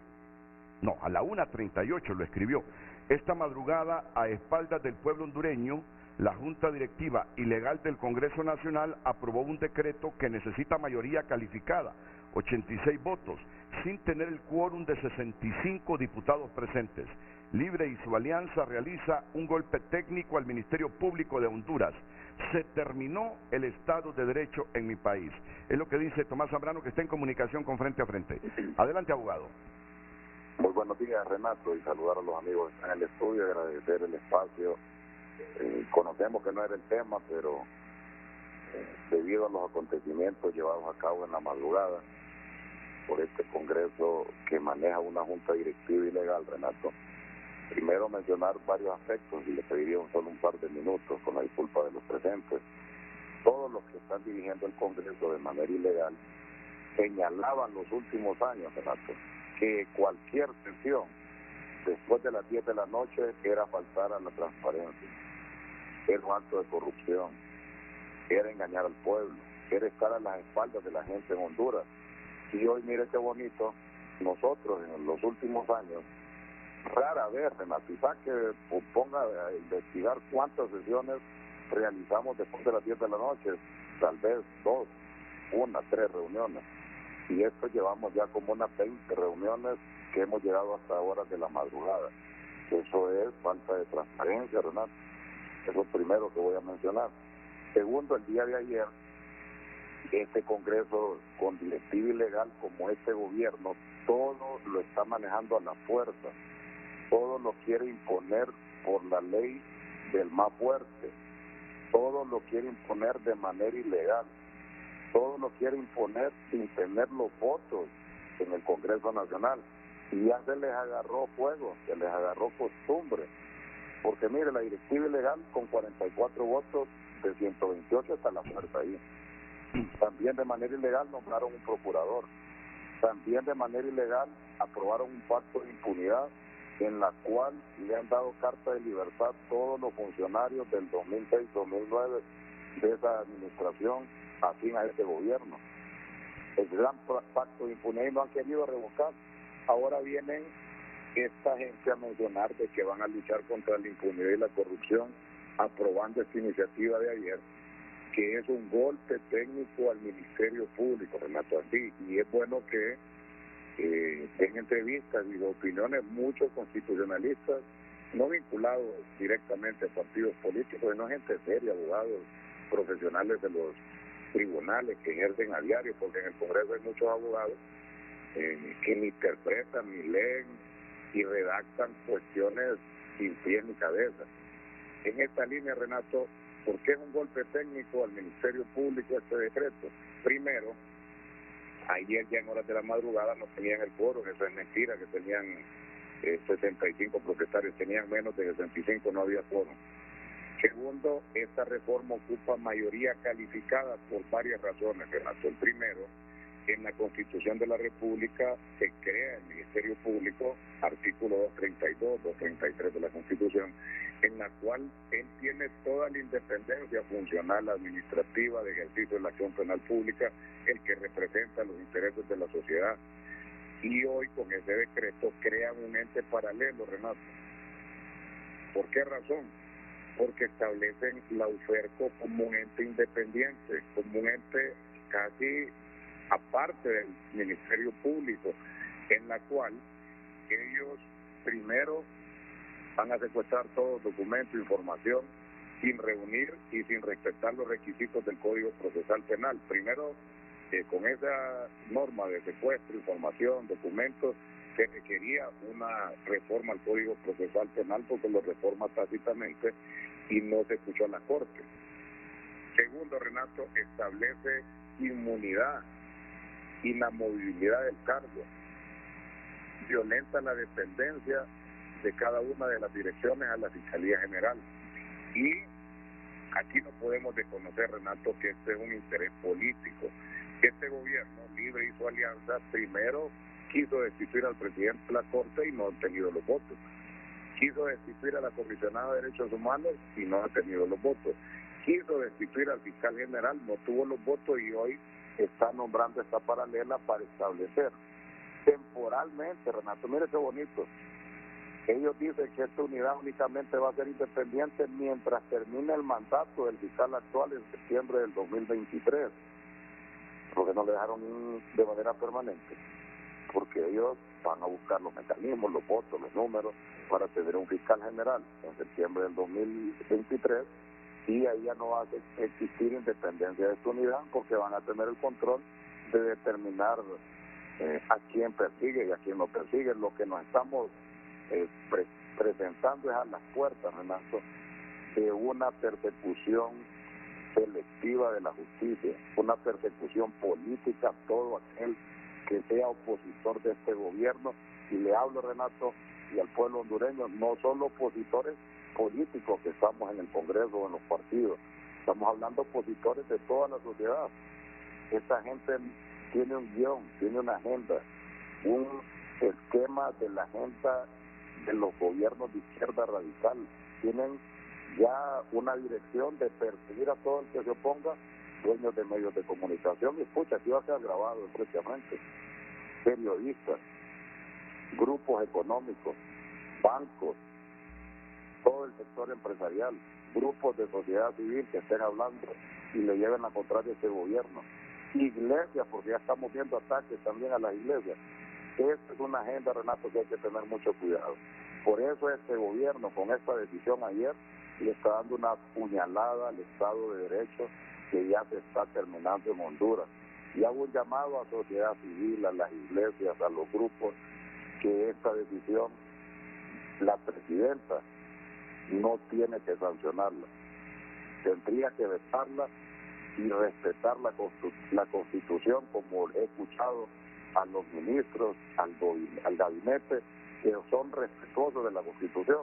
no, a la 1:38 lo escribió. Esta madrugada, a espaldas del pueblo hondureño, la Junta Directiva Ilegal del Congreso Nacional aprobó un decreto que necesita mayoría calificada, 86 votos, sin tener el quórum de 65 diputados presentes. Libre y su alianza realiza un golpe técnico al Ministerio Público de Honduras. Se terminó el Estado de Derecho en mi país. Es lo que dice Tomás Zambrano, que está en comunicación con Frente a Frente. Adelante, abogado. Muy buenos días, Renato, y saludar a los amigos que están en el estudio, agradecer el espacio. Conocemos que no era el tema, pero debido a los acontecimientos llevados a cabo en la madrugada por este Congreso que maneja una junta directiva ilegal, Renato, primero mencionar varios aspectos y le pediría solo un par de minutos con la disculpa de los presentes. Todos los que están dirigiendo el Congreso de manera ilegal señalaban los últimos años, Renato, que cualquier sesión después de las 10 de la noche era faltar a la transparencia, era un acto de corrupción, era engañar al pueblo, era estar a las espaldas de la gente en Honduras. Y hoy, mire qué bonito, nosotros en los últimos años, rara vez, Renato, y que ponga a investigar cuántas sesiones realizamos después de las 10 de la noche, tal vez 2, 1, 3 reuniones. Y esto llevamos ya como unas 20 reuniones que hemos llegado hasta horas de la madrugada. Eso es falta de transparencia, Renato. Eso es lo primero que voy a mencionar. Segundo, el día de ayer, este Congreso con directiva ilegal como este gobierno, todo lo está manejando a la fuerza. Todo lo quiere imponer por la ley del más fuerte. Todo lo quiere imponer de manera ilegal. Todo lo quiere imponer sin tener los votos en el Congreso Nacional. Y ya se les agarró fuego, se les agarró costumbre. Porque mire, la directiva ilegal con 44 votos de 128 está a la fuerza ahí. También de manera ilegal nombraron un procurador. También de manera ilegal aprobaron un pacto de impunidad en la cual le han dado carta de libertad a todos los funcionarios del 2006-2009 de esa administración afín a este gobierno. El gran pacto de impunidad no han querido revocar. Ahora vienen esta gente a mencionar de que van a luchar contra la impunidad y la corrupción, aprobando esta iniciativa de ayer, que es un golpe técnico al Ministerio Público, Renato, así, y es bueno que en entrevistas y opiniones muchos constitucionalistas, no vinculados directamente a partidos políticos, sino gente seria, abogados, profesionales de los tribunales que ejercen a diario, porque en el Congreso hay muchos abogados que ni interpretan, ni leen y redactan cuestiones sin pie ni cabeza. En esta línea, Renato, ¿por qué es un golpe técnico al Ministerio Público este decreto? Primero, ayer ya en horas de la madrugada no tenían el quórum, eso es mentira, que tenían 65 propietarios, tenían menos de 65, no había quórum. Segundo, esta reforma ocupa mayoría calificada por varias razones, Renato. El primero, en la Constitución de la República se crea el Ministerio Público, artículo 232, 233 de la Constitución, en la cual él tiene toda la independencia funcional, administrativa, de ejercicio de la acción penal pública, el que representa los intereses de la sociedad. Y hoy con ese decreto crean un ente paralelo, Renato. ¿Por qué razón? Porque establecen la UFERCO como un ente independiente, como un ente casi aparte del Ministerio Público, en la cual ellos primero van a secuestrar todo documento, información, sin reunir y sin respetar los requisitos del Código Procesal Penal. Primero, con esa norma de secuestro, información, documentos, se requería una reforma al Código Procesal Penal porque lo reforma tácitamente y no se escuchó a la Corte. Segundo, Renato, establece inmunidad, inamovibilidad del cargo, violenta la dependencia de cada una de las direcciones a la Fiscalía General. Y aquí no podemos desconocer, Renato, que este es un interés político. Este gobierno, libre y su alianza, primero quiso destituir al presidente de la Corte y no han tenido los votos. Quiso destituir a la comisionada de Derechos Humanos y no ha tenido los votos. Quiso destituir al fiscal general, no tuvo los votos y hoy está nombrando esta paralela para establecer temporalmente, Renato, mire qué bonito. Ellos dicen que esta unidad únicamente va a ser independiente mientras termine el mandato del fiscal actual en septiembre del 2023, porque no le dejaron de manera permanente, porque ellos van a buscar los mecanismos, los votos, los números para tener un fiscal general en septiembre del 2023 y ahí ya no va a existir independencia de esta unidad porque van a tener el control de determinar a quién persigue y a quién no persigue. Lo que nos estamos presentando es a las puertas, Renato, de una persecución selectiva de la justicia, una persecución política a todo aquel que sea opositor de este gobierno. Y le hablo, Renato, y al pueblo hondureño, no solo opositores políticos que estamos en el Congreso o en los partidos, estamos hablando opositores de toda la sociedad. Esta gente tiene un guión, tiene una agenda, un esquema de la agenda de los gobiernos de izquierda radical. Tienen ya una dirección de perseguir a todo el que se oponga, dueños de medios de comunicación. Y escucha, aquí va a quedar grabado precisamente, periodistas, grupos económicos, bancos, todo el sector empresarial, grupos de sociedad civil que estén hablando y le lleven la contraria a este gobierno. Iglesias, porque ya estamos viendo ataques también a las iglesias. Esta es una agenda, Renato, que hay que tener mucho cuidado. Por eso este gobierno, con esta decisión ayer, le está dando una puñalada al Estado de Derecho que ya se está terminando en Honduras. Y hago un llamado a sociedad civil, a las iglesias, a los grupos, que esta decisión, la presidenta no tiene que sancionarla. Tendría que vetarla y respetar la Constitución, como he escuchado a los ministros, al gabinete, que son respetuosos de la Constitución.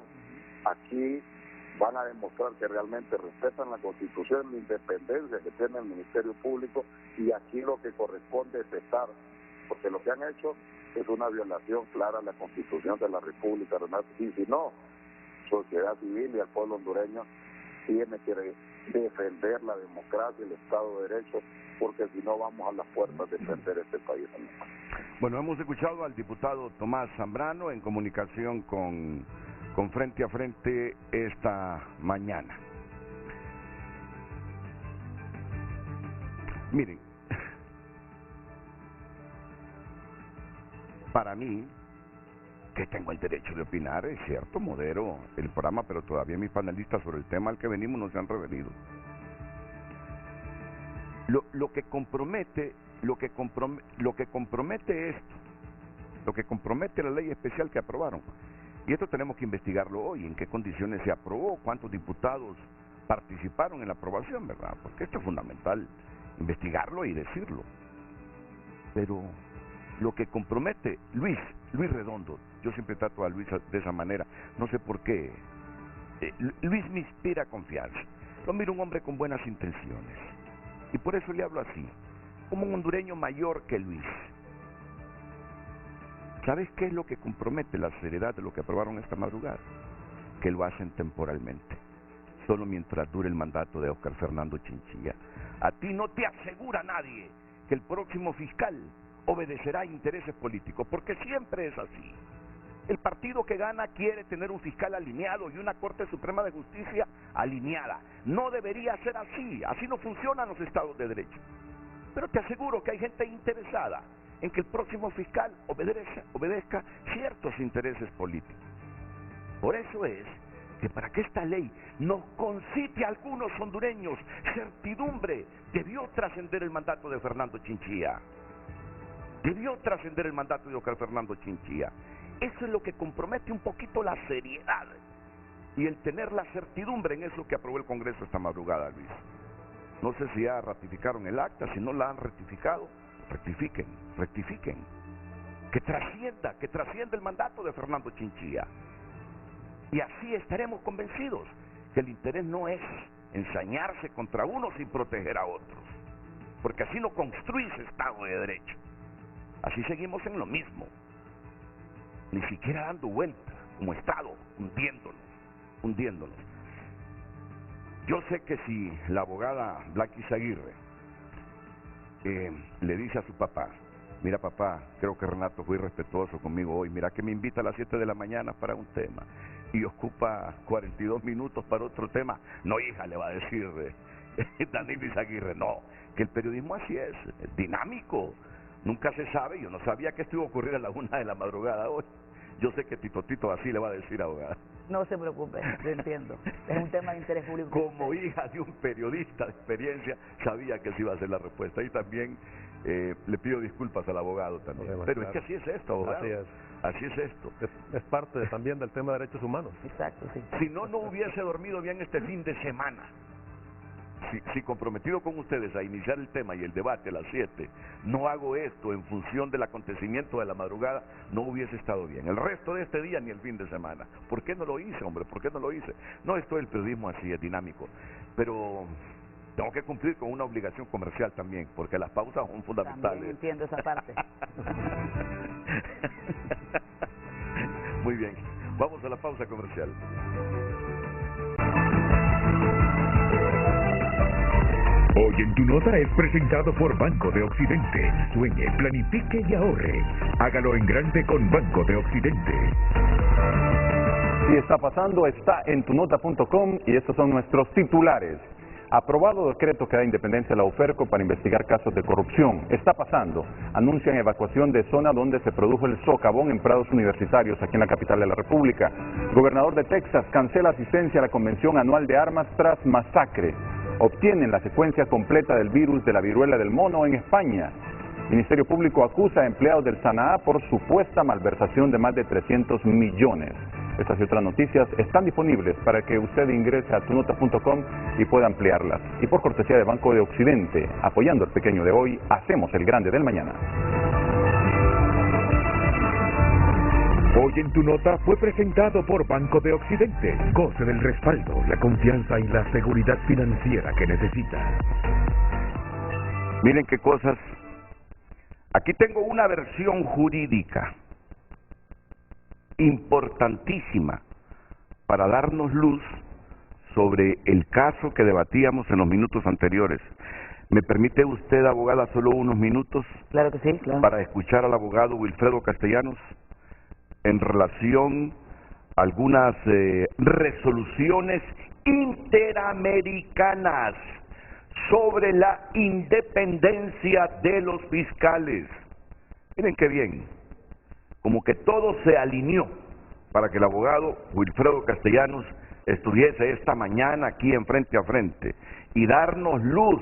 Aquí van a demostrar que realmente respetan la Constitución, la independencia que tiene el Ministerio Público, y aquí lo que corresponde es cesar, porque lo que han hecho es una violación clara a la Constitución de la República, Renato. Y si no, sociedad civil y el pueblo hondureño tiene que defender la democracia y el Estado de Derecho, porque si no vamos a las puertas de defender este país. Bueno, hemos escuchado al diputado Tomás Zambrano en comunicación con Frente a Frente esta mañana. Miren, para mí, que tengo el derecho de opinar, es cierto, modero el programa, pero todavía mis panelistas sobre el tema al que venimos no se han revenido. Lo que compromete esto, lo que compromete la ley especial que aprobaron, y esto tenemos que investigarlo hoy, en qué condiciones se aprobó, cuántos diputados participaron en la aprobación, ¿verdad? Porque esto es fundamental, investigarlo y decirlo. Pero lo que compromete, Luis Redondo, yo siempre trato a Luis de esa manera, no sé por qué, Luis me inspira confianza, lo miro un hombre con buenas intenciones, y por eso le hablo así, como un hondureño mayor que Luis. ¿Sabes qué es lo que compromete la seriedad de lo que aprobaron esta madrugada? Que lo hacen temporalmente, solo mientras dure el mandato de Óscar Fernando Chinchilla. A ti no te asegura nadie que el próximo fiscal obedecerá a intereses políticos, porque siempre es así. El partido que gana quiere tener un fiscal alineado y una Corte Suprema de Justicia alineada. No debería ser así, así no funcionan los estados de derecho. Pero te aseguro que hay gente interesada en que el próximo fiscal obedezca ciertos intereses políticos. Por eso es que para que esta ley nos concite a algunos hondureños certidumbre, debió trascender el mandato de Fernando Chinchilla. Debió trascender el mandato de Óscar Fernando Chinchilla. Eso es lo que compromete un poquito la seriedad y el tener la certidumbre en eso que aprobó el Congreso esta madrugada, Luis. No sé si ya ratificaron el acta, si no la han ratificado, rectifiquen. Que trascienda el mandato de Fernando Chinchilla. Y así estaremos convencidos que el interés no es ensañarse contra unos y proteger a otros, porque así no construís Estado de Derecho. Así seguimos en lo mismo, ni siquiera dando vuelta como Estado, hundiéndonos. Yo sé que si la abogada Blanca Izaguirre le dice a su papá: mira papá, creo que Renato fue irrespetuoso conmigo hoy, mira que me invita a las 7 de la mañana para un tema y ocupa 42 minutos para otro tema, no hija, le va a decir Danilo Izaguirre, no, que el periodismo así es dinámico, nunca se sabe. Yo no sabía que esto iba a ocurrir a la 1 de la madrugada hoy. Yo sé que Tito así le va a decir, abogada. No se preocupe, lo entiendo. Es un tema de interés público. Como hija de un periodista de experiencia, sabía que sí iba a ser la respuesta. Y también le pido disculpas al abogado también. Pero claro, es que así es esto, abogado. Así es esto. Es parte también del tema de derechos humanos. Exacto, sí. Si no hubiese dormido bien este fin de semana. Si comprometido con ustedes a iniciar el tema y el debate a las 7, no hago esto en función del acontecimiento de la madrugada, no hubiese estado bien. El resto de este día ni el fin de semana. ¿Por qué no lo hice, hombre? ¿Por qué no lo hice? No, esto del periodismo así es dinámico. Pero tengo que cumplir con una obligación comercial también, porque las pausas son fundamentales. También entiendo esa parte. Muy bien. Vamos a la pausa comercial. Hoy en Tu Nota es presentado por Banco de Occidente. Sueñe, planifique y ahorre. Hágalo en grande con Banco de Occidente. Si está pasando, está en tunota.com y estos son nuestros titulares. Aprobado decreto que da independencia a la UFERCO para investigar casos de corrupción. Está pasando. Anuncian evacuación de zona donde se produjo el socavón en prados universitarios aquí en la capital de la República. Gobernador de Texas cancela asistencia a la Convención Anual de Armas tras masacre. Obtienen la secuencia completa del virus de la viruela del mono en España. Ministerio Público acusa a empleados del SANAA por supuesta malversación de más de 300 millones. Estas y otras noticias están disponibles para que usted ingrese a tunota.com y pueda ampliarlas. Y por cortesía de Banco de Occidente, apoyando al pequeño de hoy, hacemos el grande del mañana. Hoy en Tu Nota fue presentado por Banco de Occidente. Goce del respaldo, la confianza y la seguridad financiera que necesita. Miren qué cosas. Aquí tengo una versión jurídica importantísima para darnos luz sobre el caso que debatíamos en los minutos anteriores. ¿Me permite usted, abogada, solo unos minutos? Claro que sí, claro. Para escuchar al abogado Wilfredo Castellanos en relación a algunas resoluciones interamericanas sobre la independencia de los fiscales. Miren qué bien, como que todo se alineó para que el abogado Wilfredo Castellanos estuviese esta mañana aquí en Frente a Frente y darnos luz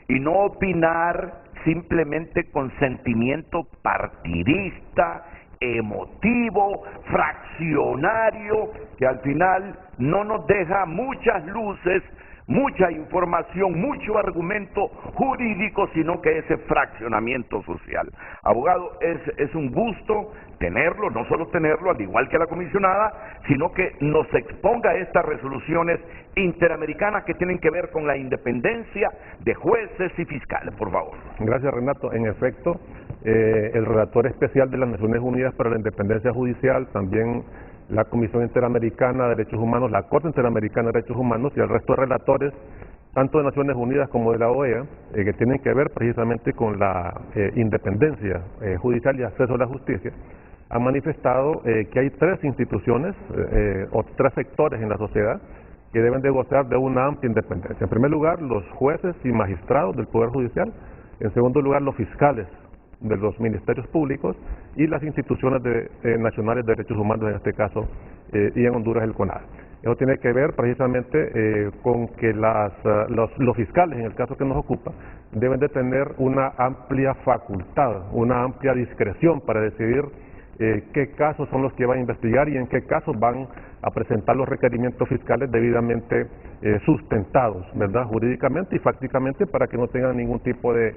y no opinar simplemente con sentimiento partidista, emotivo, fraccionario, que al final no nos deja muchas luces, mucha información, mucho argumento jurídico, sino que ese fraccionamiento social. Abogado, es un gusto tenerlo, no solo tenerlo, al igual que la comisionada, sino que nos exponga estas resoluciones interamericanas que tienen que ver con la independencia de jueces y fiscales, por favor. Gracias, Renato. En efecto, el relator especial de las Naciones Unidas para la Independencia Judicial, también la Comisión Interamericana de Derechos Humanos, la Corte Interamericana de Derechos Humanos y el resto de relatores, tanto de Naciones Unidas como de la OEA, que tienen que ver precisamente con la independencia judicial y acceso a la justicia, han manifestado que hay tres instituciones o tres sectores en la sociedad que deben de gozar de una amplia independencia. En primer lugar, los jueces y magistrados del Poder Judicial. En segundo lugar, los fiscales de los ministerios públicos y las instituciones nacionales de derechos humanos, en este caso, y en Honduras el CONADE. Eso tiene que ver precisamente con que los fiscales, en el caso que nos ocupa, deben de tener una amplia facultad, una amplia discreción para decidir qué casos son los que van a investigar y en qué casos van a presentar los requerimientos fiscales debidamente sustentados, ¿verdad?, jurídicamente y fácticamente, para que no tengan ningún tipo de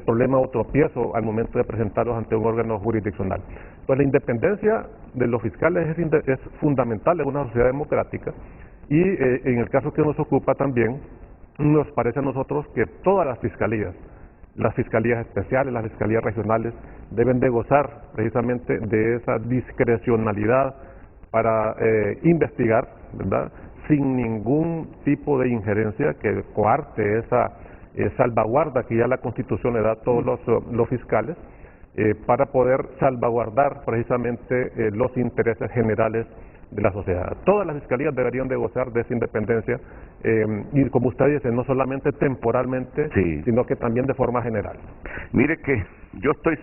problema o tropiezo al momento de presentarlos ante un órgano jurisdiccional. Pues la independencia de los fiscales es fundamental en una sociedad democrática y en el caso que nos ocupa también, nos parece a nosotros que todas las fiscalías especiales, las fiscalías regionales, deben de gozar precisamente de esa discrecionalidad para investigar, ¿verdad?, sin ningún tipo de injerencia que coarte esa salvaguarda que ya la Constitución le da a todos los fiscales para poder salvaguardar precisamente los intereses generales de la sociedad. Todas las fiscalías deberían de gozar de esa independencia y, como usted dice, no solamente temporalmente, sí, sino que también de forma general. Mire que yo estoy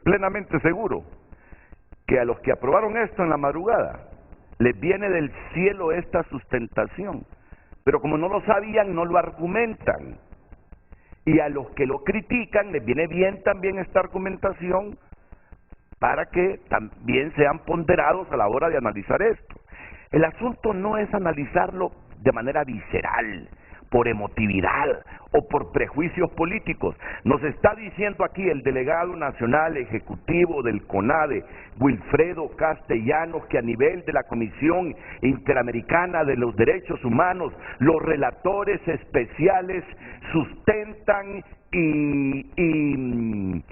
plenamente seguro que a los que aprobaron esto en la madrugada les viene del cielo esta sustentación, pero como no lo sabían, no lo argumentan. Y a los que lo critican les viene bien también esta argumentación para que también sean ponderados a la hora de analizar esto. El asunto no es analizarlo de manera visceral, por emotividad o por prejuicios políticos. Nos está diciendo aquí el delegado nacional ejecutivo del CONADE, Wilfredo Castellanos, que a nivel de la Comisión Interamericana de los Derechos Humanos, los relatores especiales sustentan y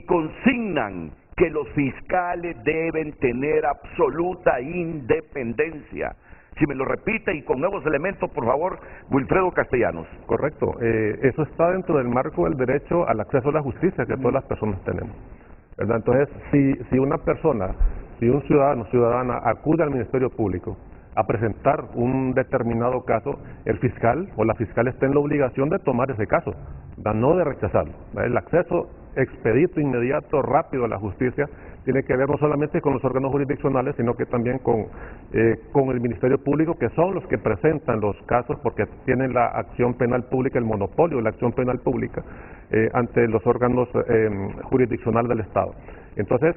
consignan que los fiscales deben tener absoluta independencia. Si me lo repite y con nuevos elementos, por favor, Wilfredo Castellanos. Correcto. Eso está dentro del marco del derecho al acceso a la justicia que todas las personas tenemos, ¿verdad? Entonces, si una persona, si un ciudadano o ciudadana acude al Ministerio Público a presentar un determinado caso, el fiscal o la fiscal está en la obligación de tomar ese caso, no de rechazarlo. El acceso expedito, inmediato, rápido a la justicia tiene que ver no solamente con los órganos jurisdiccionales, sino que también con el Ministerio Público, que son los que presentan los casos, porque tienen la acción penal pública, el monopolio de la acción penal pública ante los órganos jurisdiccionales del Estado. Entonces,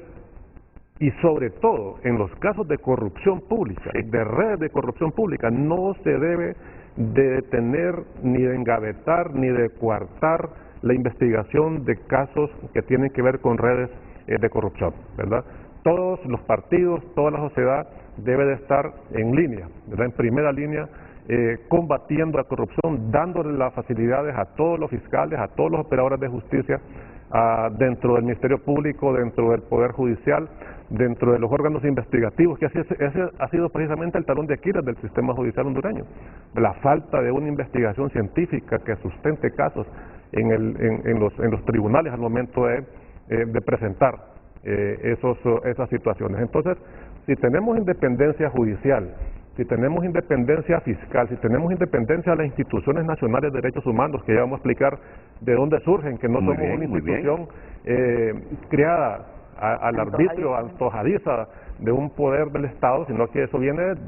y sobre todo en los casos de corrupción pública, de redes de corrupción pública, no se debe de detener, ni de engavetar, ni de coartar la investigación de casos que tienen que ver con redes de corrupción, ¿verdad? Todos los partidos, toda la sociedad debe de estar en línea, ¿verdad?, en primera línea, combatiendo la corrupción, dándole las facilidades a todos los fiscales, a todos los operadores de justicia, dentro del Ministerio Público, dentro del Poder Judicial, dentro de los órganos investigativos, que ese ha sido precisamente el talón de Aquiles del sistema judicial hondureño, la falta de una investigación científica que sustente casos en los tribunales al momento de presentar esas situaciones. Entonces, si tenemos independencia judicial, si tenemos independencia fiscal, si tenemos independencia de las instituciones nacionales de derechos humanos, que ya vamos a explicar de dónde surgen, que no somos una institución creada al arbitrio antojadiza de un poder del Estado, sino que eso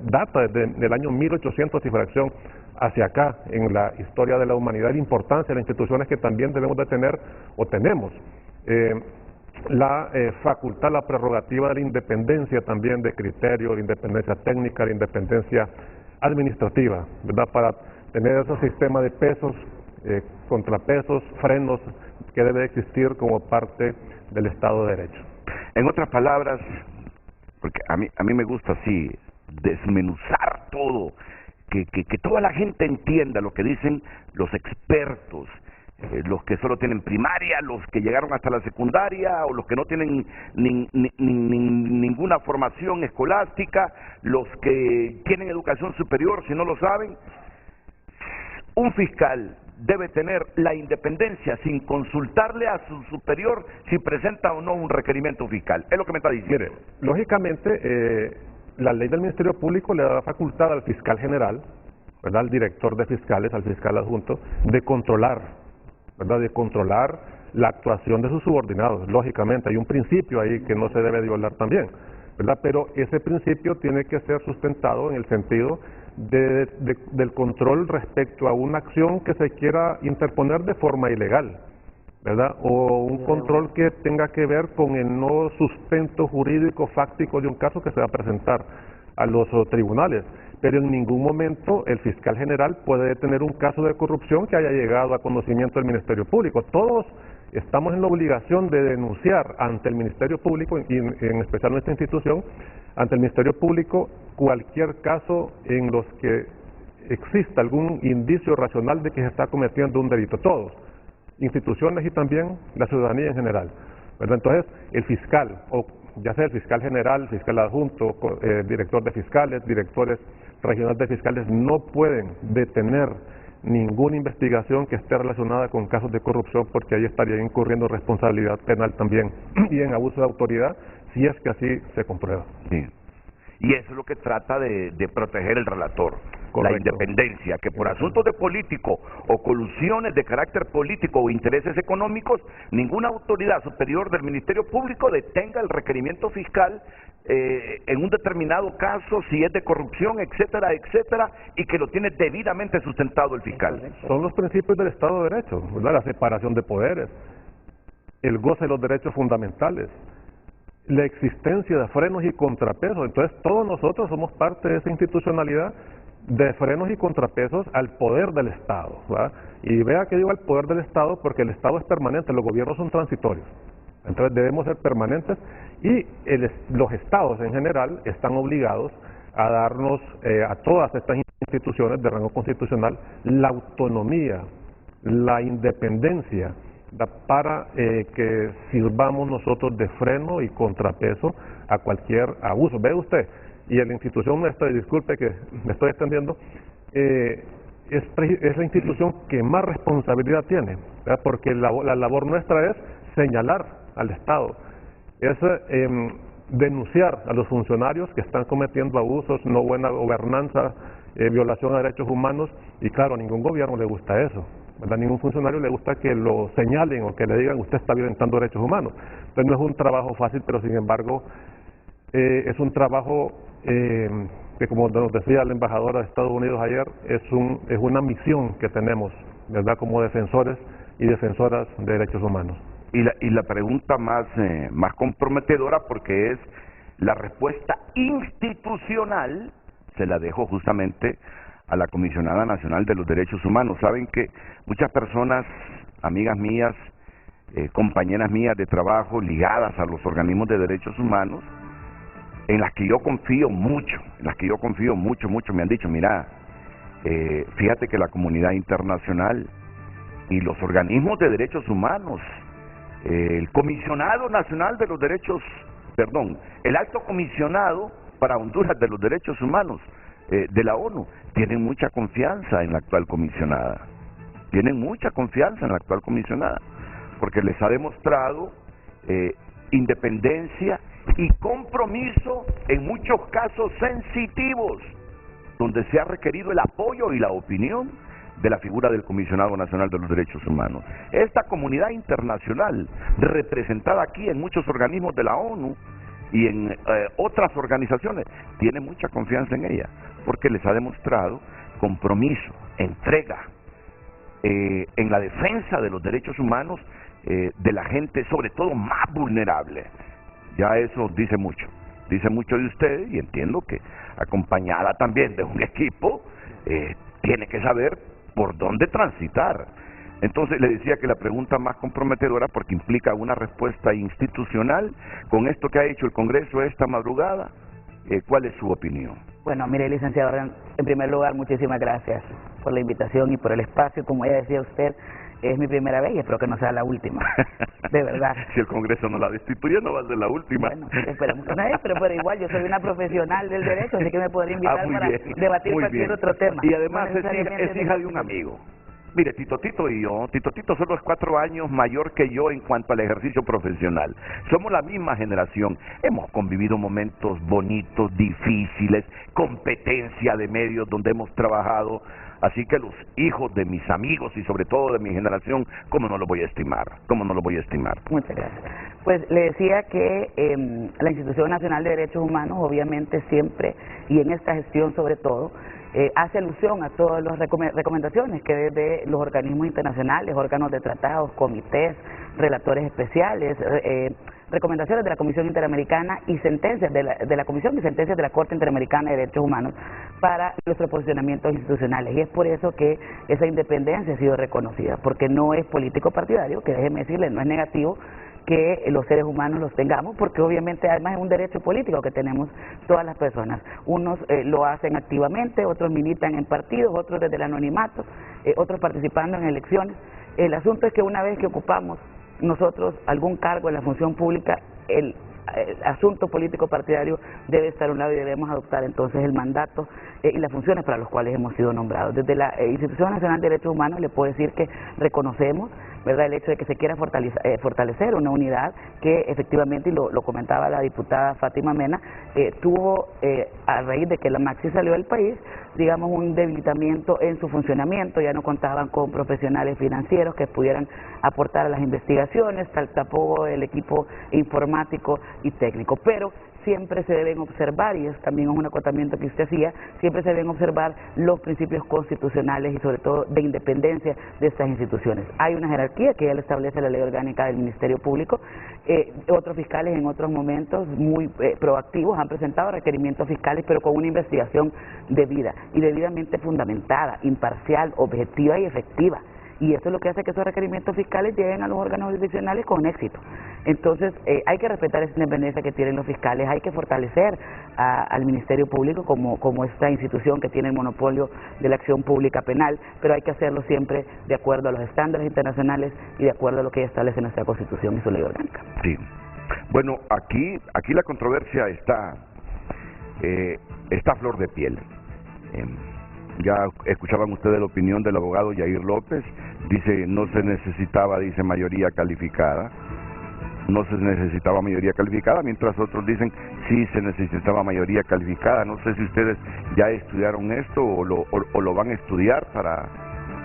data desde el año 1800 y fracción hacia acá, en la historia de la humanidad, la importancia de las instituciones que también debemos de tener, o tenemos, la facultad, la prerrogativa de la independencia también de criterio, la independencia técnica, la independencia administrativa, ¿verdad? Para tener ese sistema de pesos, contrapesos, frenos que debe existir como parte del Estado de Derecho. En otras palabras, porque a mí me gusta así desmenuzar todo, que toda la gente entienda lo que dicen los expertos, los que solo tienen primaria, los que llegaron hasta la secundaria, o los que no tienen ninguna formación escolástica, los que tienen educación superior, si no lo saben. Un fiscal debe tener la independencia sin consultarle a su superior si presenta o no un requerimiento fiscal. Es lo que me está diciendo. Mire, lógicamente, la ley del Ministerio Público le da facultad al fiscal general, ¿verdad?, al director de fiscales, al fiscal adjunto, de controlar, ¿verdad?, de controlar la actuación de sus subordinados. Lógicamente, hay un principio ahí que no se debe violar también, ¿verdad? Pero ese principio tiene que ser sustentado en el sentido del control respecto a una acción que se quiera interponer de forma ilegal, ¿verdad? O un control que tenga que ver con el no sustento jurídico fáctico de un caso que se va a presentar a los tribunales. Pero en ningún momento el fiscal general puede detener un caso de corrupción que haya llegado a conocimiento del Ministerio Público. Todos estamos en la obligación de denunciar ante el Ministerio Público, y en especial nuestra institución, ante el Ministerio Público, cualquier caso en los que exista algún indicio racional de que se está cometiendo un delito. Todos, instituciones y también la ciudadanía en general, ¿verdad? Entonces, el fiscal, o ya sea el fiscal general, fiscal adjunto, director de fiscales, directores regionales de fiscales, no pueden detener ninguna investigación que esté relacionada con casos de corrupción, porque ahí estaría incurriendo responsabilidad penal también y en abuso de autoridad, si es que así se comprueba. Sí. Y eso es lo que trata de proteger el relator. Correcto. La independencia, que por asuntos de político o colusiones de carácter político o intereses económicos, ninguna autoridad superior del Ministerio Público detenga el requerimiento fiscal en un determinado caso, si es de corrupción, etcétera, etcétera, y que lo tiene debidamente sustentado el fiscal. Son los principios del Estado de Derecho, ¿verdad? La separación de poderes, el goce de los derechos fundamentales, la existencia de frenos y contrapesos. Entonces todos nosotros somos parte de esa institucionalidad de frenos y contrapesos al poder del Estado, ¿verdad? Y vea que digo al poder del Estado porque el Estado es permanente, los gobiernos son transitorios. Entonces debemos ser permanentes y los Estados en general están obligados a darnos a todas estas instituciones de rango constitucional la autonomía, la independencia, para que sirvamos nosotros de freno y contrapeso a cualquier abuso. Ve usted, y la institución nuestra, disculpe que me estoy extendiendo, es la institución que más responsabilidad tiene, ¿verdad? Porque la labor nuestra es señalar al Estado, es denunciar a los funcionarios que están cometiendo abusos, no buena gobernanza, violación a derechos humanos, y claro, a ningún gobierno le gusta eso, ¿verdad? A ningún funcionario le gusta que lo señalen o que le digan usted está violentando derechos humanos. Entonces no es un trabajo fácil, pero sin embargo es un trabajo que, como nos decía la embajadora de Estados Unidos ayer, es una misión que tenemos, ¿verdad?, como defensores y defensoras de derechos humanos. Y la pregunta más comprometedora, porque es la respuesta institucional, se la dejo justamente a la Comisionada Nacional de los Derechos Humanos. Saben que muchas personas, amigas mías, compañeras mías de trabajo ligadas a los organismos de derechos humanos, en las que yo confío mucho, me han dicho, mira, fíjate que la comunidad internacional y los organismos de derechos humanos, el Comisionado Nacional de los Derechos, el Alto Comisionado para Honduras de los Derechos Humanos de la ONU, tienen mucha confianza en la actual comisionada. Porque les ha demostrado independencia y compromiso en muchos casos sensitivos donde se ha requerido el apoyo y la opinión de la figura del Comisionado Nacional de los Derechos Humanos. Esta comunidad internacional, representada aquí en muchos organismos de la ONU y en otras organizaciones, tiene mucha confianza en ella, porque les ha demostrado compromiso, entrega, en la defensa de los derechos humanos de la gente, sobre todo más vulnerable. Ya eso dice mucho de ustedes, y entiendo que acompañada también de un equipo, tiene que saber por dónde transitar. Entonces le decía que la pregunta más comprometedora, porque implica una respuesta institucional con esto que ha hecho el Congreso esta madrugada, ¿cuál es su opinión? Bueno, mire, licenciado, en primer lugar, muchísimas gracias por la invitación y por el espacio. Como ya decía usted, es mi primera vez y espero que no sea la última, de verdad. Si el Congreso no la destituye, no va a ser la última. Bueno, esperemos que no es, pero igual yo soy una profesional del derecho, así que me podría invitar para debatir cualquier otro tema. Y además es hija de un amigo. Mire, Tito y yo, Tito solo es 4 años mayor que yo en cuanto al ejercicio profesional. Somos la misma generación. Hemos convivido momentos bonitos, difíciles, competencia de medios donde hemos trabajado. Así que los hijos de mis amigos y sobre todo de mi generación, ¿cómo no los voy a estimar? Muchas gracias. Pues le decía que la Institución Nacional de Derechos Humanos, obviamente siempre, y en esta gestión sobre todo, hace alusión a todas las recomendaciones que desde los organismos internacionales, órganos de tratados, comités, relatores especiales, recomendaciones de la Comisión Interamericana y sentencias de la Comisión y sentencias de la Corte Interamericana de Derechos Humanos para nuestros posicionamientos institucionales. Y es por eso que esa independencia ha sido reconocida, porque no es político partidario, que déjeme decirle, no es negativo que los seres humanos los tengamos, porque obviamente además es un derecho político que tenemos todas las personas. Unos lo hacen activamente, otros militan en partidos, otros desde el anonimato, otros participando en elecciones. El asunto es que una vez que ocupamos nosotros algún cargo en la función pública, el asunto político partidario debe estar a un lado y debemos adoptar entonces el mandato y las funciones para los cuales hemos sido nombrados. Desde la Institución Nacional de Derechos Humanos le puedo decir que reconocemos, ¿verdad?, el hecho de que se quiera fortalecer una unidad que efectivamente, y lo comentaba la diputada Fátima Mena, tuvo a raíz de que la Maxi salió del país, digamos, un debilitamiento en su funcionamiento. Ya no contaban con profesionales financieros que pudieran aportar a las investigaciones, tampoco el equipo informático y técnico, pero siempre se deben observar, y es también un acotamiento que usted hacía, siempre se deben observar los principios constitucionales y sobre todo de independencia de estas instituciones. Hay una jerarquía que ya lo establece la Ley Orgánica del Ministerio Público. Otros fiscales en otros momentos muy proactivos han presentado requerimientos fiscales, pero con una investigación debida y debidamente fundamentada, imparcial, objetiva y efectiva. Y eso es lo que hace que esos requerimientos fiscales lleguen a los órganos jurisdiccionales con éxito. Entonces, hay que respetar esa independencia que tienen los fiscales, hay que fortalecer al Ministerio Público como esta institución que tiene el monopolio de la acción pública penal, pero hay que hacerlo siempre de acuerdo a los estándares internacionales y de acuerdo a lo que establece nuestra Constitución y su ley orgánica. Sí. Bueno, aquí la controversia está a flor de piel. Ya escuchaban ustedes la opinión del abogado Yair López. Dice, no se necesitaba, mayoría calificada. No se necesitaba mayoría calificada, mientras otros dicen, sí se necesitaba mayoría calificada. No sé si ustedes ya estudiaron esto o lo van a estudiar para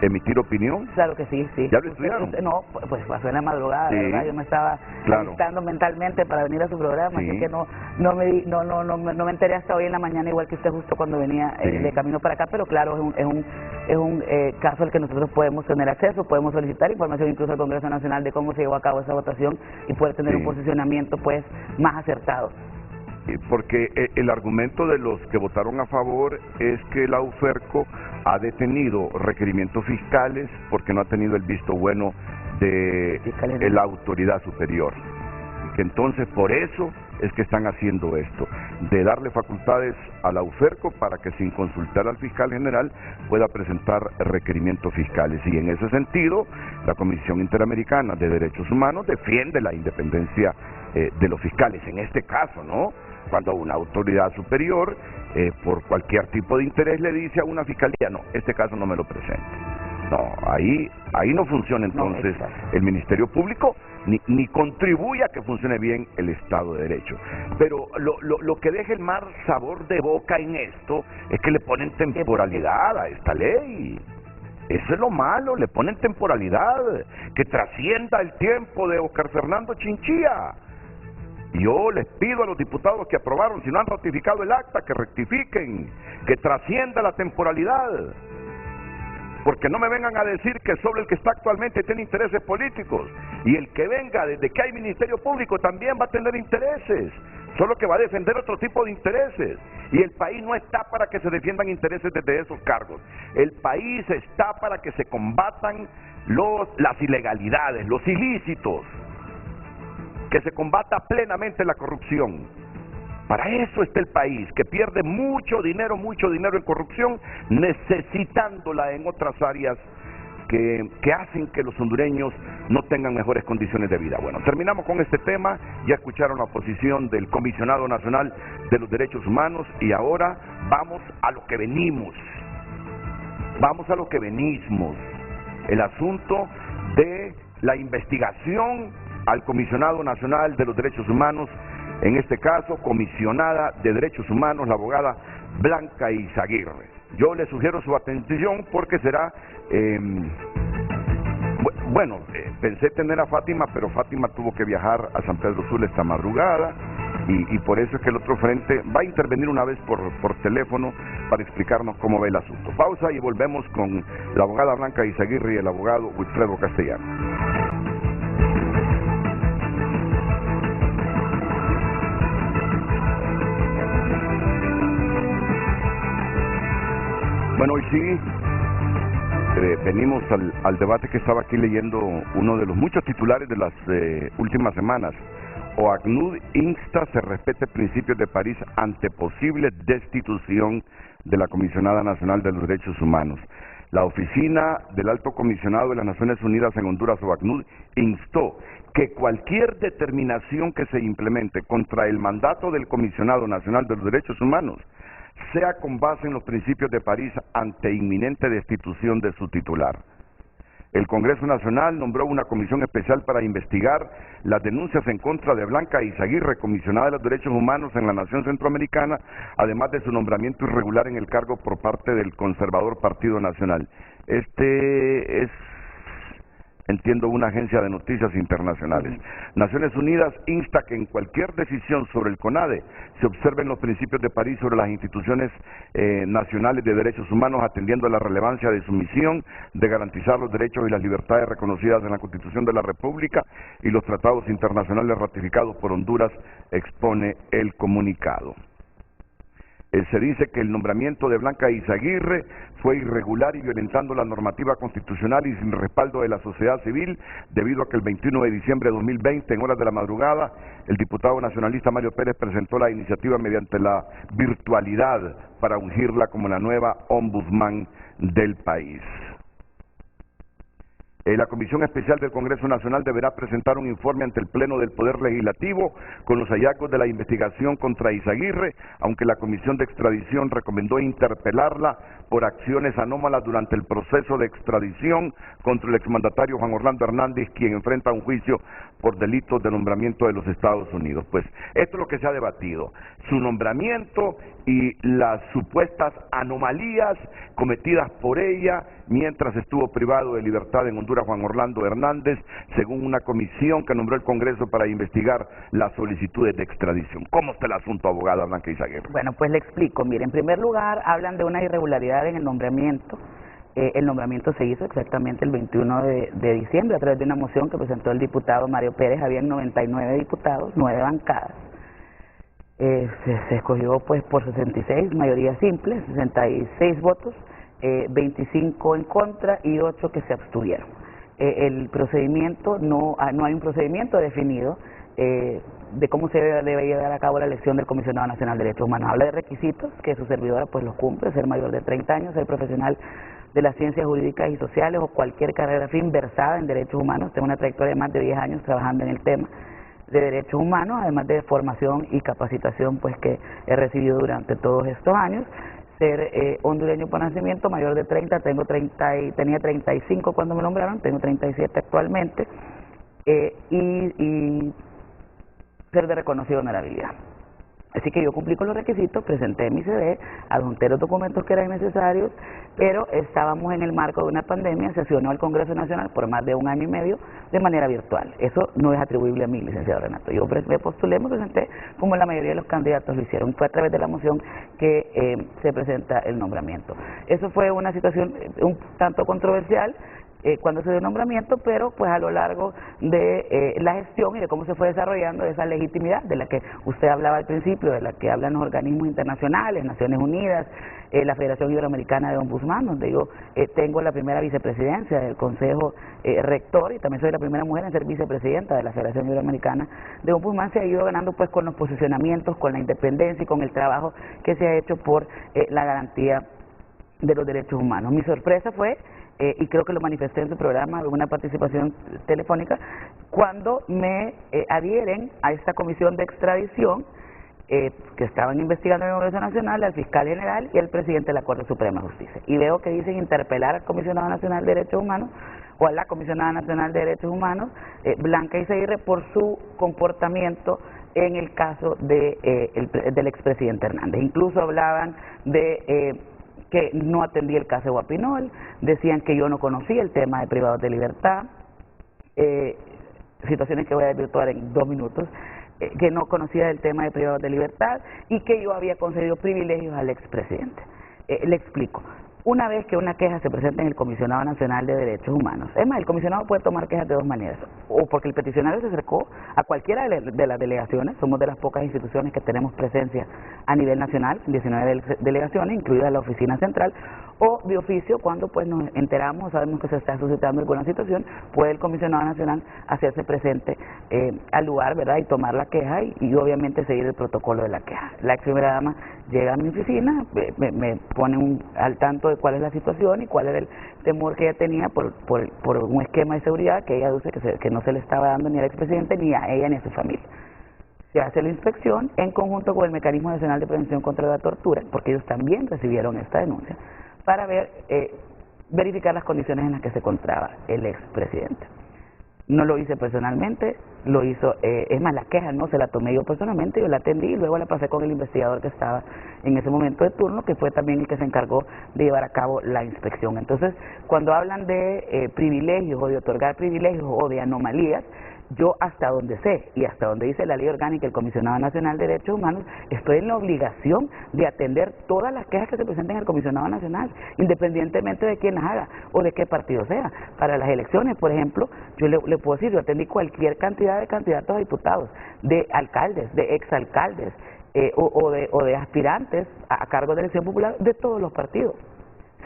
emitir opinión. Claro que sí, sí. ¿Ya lo estudiaron? No, pues pasó en la madrugada, sí, ¿verdad? Yo me estaba alistando mentalmente para venir a su programa, sí, así que no me enteré hasta hoy en la mañana, igual que usted justo cuando venía de camino para acá, pero claro, es un caso al que nosotros podemos tener acceso, podemos solicitar información incluso al Congreso Nacional de cómo se llevó a cabo esa votación y poder tener un posicionamiento pues más acertado. Porque el argumento de los que votaron a favor es que la UFERCO ha detenido requerimientos fiscales porque no ha tenido el visto bueno de la autoridad superior. Y que entonces por eso es que están haciendo esto, de darle facultades a la UFERCO para que sin consultar al fiscal general pueda presentar requerimientos fiscales. Y en ese sentido, la Comisión Interamericana de Derechos Humanos defiende la independencia de los fiscales, en este caso, ¿no? Cuando una autoridad superior, por cualquier tipo de interés, le dice a una fiscalía, no, este caso no me lo presente. No, ahí no funciona entonces el Ministerio Público, ni contribuye a que funcione bien el Estado de Derecho. Pero lo que deja el mal sabor de boca en esto es que le ponen temporalidad a esta ley. Eso es lo malo, le ponen temporalidad, que trascienda el tiempo de Oscar Fernando Chinchilla. Yo les pido a los diputados que aprobaron, si no han ratificado el acta, que rectifiquen, que trascienda la temporalidad. Porque no me vengan a decir que solo el que está actualmente tiene intereses políticos, y el que venga desde que hay Ministerio Público también va a tener intereses, solo que va a defender otro tipo de intereses. Y el país no está para que se defiendan intereses desde esos cargos. El país está para que se combatan las ilegalidades, los ilícitos, que se combata plenamente la corrupción. Para eso está el país, que pierde mucho dinero en corrupción, necesitándola en otras áreas que hacen que los hondureños no tengan mejores condiciones de vida. Bueno, terminamos con este tema. Ya escucharon la posición del Comisionado Nacional de los Derechos Humanos y ahora vamos a lo que venimos. Vamos a lo que venimos. El asunto de la investigación al Comisionado Nacional de los Derechos Humanos, en este caso, comisionada de Derechos Humanos, la abogada Blanca Izaguirre. Yo le sugiero su atención porque será, pensé tener a Fátima, pero Fátima tuvo que viajar a San Pedro Sula esta madrugada y por eso es que el otro frente va a intervenir una vez por teléfono para explicarnos cómo ve el asunto. Pausa y volvemos con la abogada Blanca Izaguirre y el abogado Wilfredo Castellano. Bueno, hoy sí, venimos al debate que estaba aquí leyendo uno de los muchos titulares de las últimas semanas. OACNUD insta se respete principios de París ante posible destitución de la Comisionada Nacional de los Derechos Humanos. La Oficina del Alto Comisionado de las Naciones Unidas en Honduras, OACNUD, instó que cualquier determinación que se implemente contra el mandato del Comisionado Nacional de los Derechos Humanos sea con base en los principios de París ante inminente destitución de su titular. El Congreso Nacional nombró una comisión especial para investigar las denuncias en contra de Blanca Izaguirre, comisionada de los Derechos Humanos en la Nación Centroamericana, además de su nombramiento irregular en el cargo por parte del conservador Partido Nacional. Este es, entiendo, una agencia de noticias internacionales. Naciones Unidas insta que en cualquier decisión sobre el CONADE se observen los principios de París sobre las instituciones nacionales de derechos humanos, atendiendo a la relevancia de su misión de garantizar los derechos y las libertades reconocidas en la Constitución de la República y los tratados internacionales ratificados por Honduras, expone el comunicado. Se dice que el nombramiento de Blanca Izaguirre fue irregular y violentando la normativa constitucional y sin respaldo de la sociedad civil, debido a que el 21 de diciembre de 2020, en horas de la madrugada, el diputado nacionalista Mario Pérez presentó la iniciativa mediante la virtualidad para ungirla como la nueva ombudsman del país. La Comisión Especial del Congreso Nacional deberá presentar un informe ante el Pleno del Poder Legislativo con los hallazgos de la investigación contra Izaguirre, aunque la Comisión de Extradición recomendó interpelarla por acciones anómalas durante el proceso de extradición contra el exmandatario Juan Orlando Hernández, quien enfrenta un juicio por delitos de nombramiento de los Estados Unidos. Pues esto es lo que se ha debatido, su nombramiento y las supuestas anomalías cometidas por ella mientras estuvo privado de libertad en Honduras Juan Orlando Hernández, según una comisión que nombró el Congreso para investigar las solicitudes de extradición. ¿Cómo está el asunto, abogada Blanca Izaguirre? Bueno, pues le explico. Mire, en primer lugar, hablan de una irregularidad en el nombramiento. El nombramiento se hizo exactamente el 21 de diciembre a través de una moción que presentó el diputado Mario Pérez. Habían 99 diputados, 9 bancadas. Se escogió pues por 66, mayoría simple, 66 votos, 25 en contra y 8 que se abstuvieron. El procedimiento, no hay un procedimiento definido de cómo se debe llevar a cabo la elección del Comisionado Nacional de Derechos Humanos. Habla de requisitos que su servidora pues los cumple: ser mayor de 30 años, ser profesional de las ciencias jurídicas y sociales o cualquier carrera afín versada en derechos humanos, tengo una trayectoria de más de 10 años trabajando en el tema de derechos humanos, además de formación y capacitación pues que he recibido durante todos estos años, ser hondureño por nacimiento, mayor de 30, tenía 35 cuando me nombraron, tengo 37 actualmente, y ser de reconocida honorabilidad. Así que yo cumplí con los requisitos, presenté mi CV, adjunté los documentos que eran necesarios, pero estábamos en el marco de una pandemia, sesionó el Congreso Nacional por más de 1 año y medio de manera virtual. Eso no es atribuible a mí, licenciado Renato. Yo me postulé, me presenté como la mayoría de los candidatos lo hicieron. Fue a través de la moción que se presenta el nombramiento. Eso fue una situación un tanto controversial cuando se dio el nombramiento, pero pues a lo largo de la gestión y de cómo se fue desarrollando esa legitimidad de la que usted hablaba al principio, de la que hablan los organismos internacionales, Naciones Unidas, la Federación Iberoamericana de Ombudsman, donde yo tengo la primera vicepresidencia del Consejo Rector y también soy la primera mujer en ser vicepresidenta de la Federación Iberoamericana de Ombudsman. Se ha ido ganando pues con los posicionamientos, con la independencia y con el trabajo que se ha hecho por la garantía de los derechos humanos. Mi sorpresa fue, y creo que lo manifesté en su programa, en una participación telefónica, cuando me adhieren a esta comisión de extradición que estaban investigando en el Congreso Nacional, al fiscal general y al presidente de la Corte Suprema de Justicia. Y veo que dicen interpelar al Comisionado Nacional de Derechos Humanos o a la Comisionada Nacional de Derechos Humanos, Blanca Izaguirre, por su comportamiento en el caso del expresidente Hernández. Incluso hablaban de que no atendí el caso de Guapinol, decían que yo no conocía el tema de privados de libertad, situaciones que voy a desvirtuar en 2 minutos, que no conocía el tema de privados de libertad y que yo había concedido privilegios al expresidente. Le explico. Una vez que una queja se presenta en el Comisionado Nacional de Derechos Humanos, es más, el comisionado puede tomar quejas de 2 maneras, o porque el peticionario se acercó a cualquiera de las delegaciones, somos de las pocas instituciones que tenemos presencia a nivel nacional, 19 delegaciones, incluida la oficina central, o de oficio, cuando pues nos enteramos, sabemos que se está suscitando alguna situación, puede el comisionado nacional hacerse presente al lugar, ¿verdad?, y tomar la queja y obviamente seguir el protocolo de la queja. La ex primera dama llega a mi oficina, me pone al tanto de cuál es la situación y cuál era el temor que ella tenía por un esquema de seguridad que ella dice que no se le estaba dando ni al expresidente, ni a ella, ni a su familia. Se hace la inspección en conjunto con el Mecanismo Nacional de Prevención contra la Tortura, porque ellos también recibieron esta denuncia, para verificar las condiciones en las que se encontraba el expresidente. No lo hice personalmente, lo hizo, es más, la queja no se la tomé yo personalmente, yo la atendí y luego la pasé con el investigador que estaba en ese momento de turno, que fue también el que se encargó de llevar a cabo la inspección. Entonces, cuando hablan de privilegios o de otorgar privilegios o de anomalías, yo hasta donde sé y hasta donde dice la ley orgánica del Comisionado Nacional de Derechos Humanos, estoy en la obligación de atender todas las quejas que se presenten al Comisionado Nacional, independientemente de quién las haga o de qué partido sea. Para las elecciones, por ejemplo, yo le puedo decir, yo atendí cualquier cantidad de candidatos a diputados, de alcaldes, de exalcaldes o de aspirantes a cargos de elección popular de todos los partidos,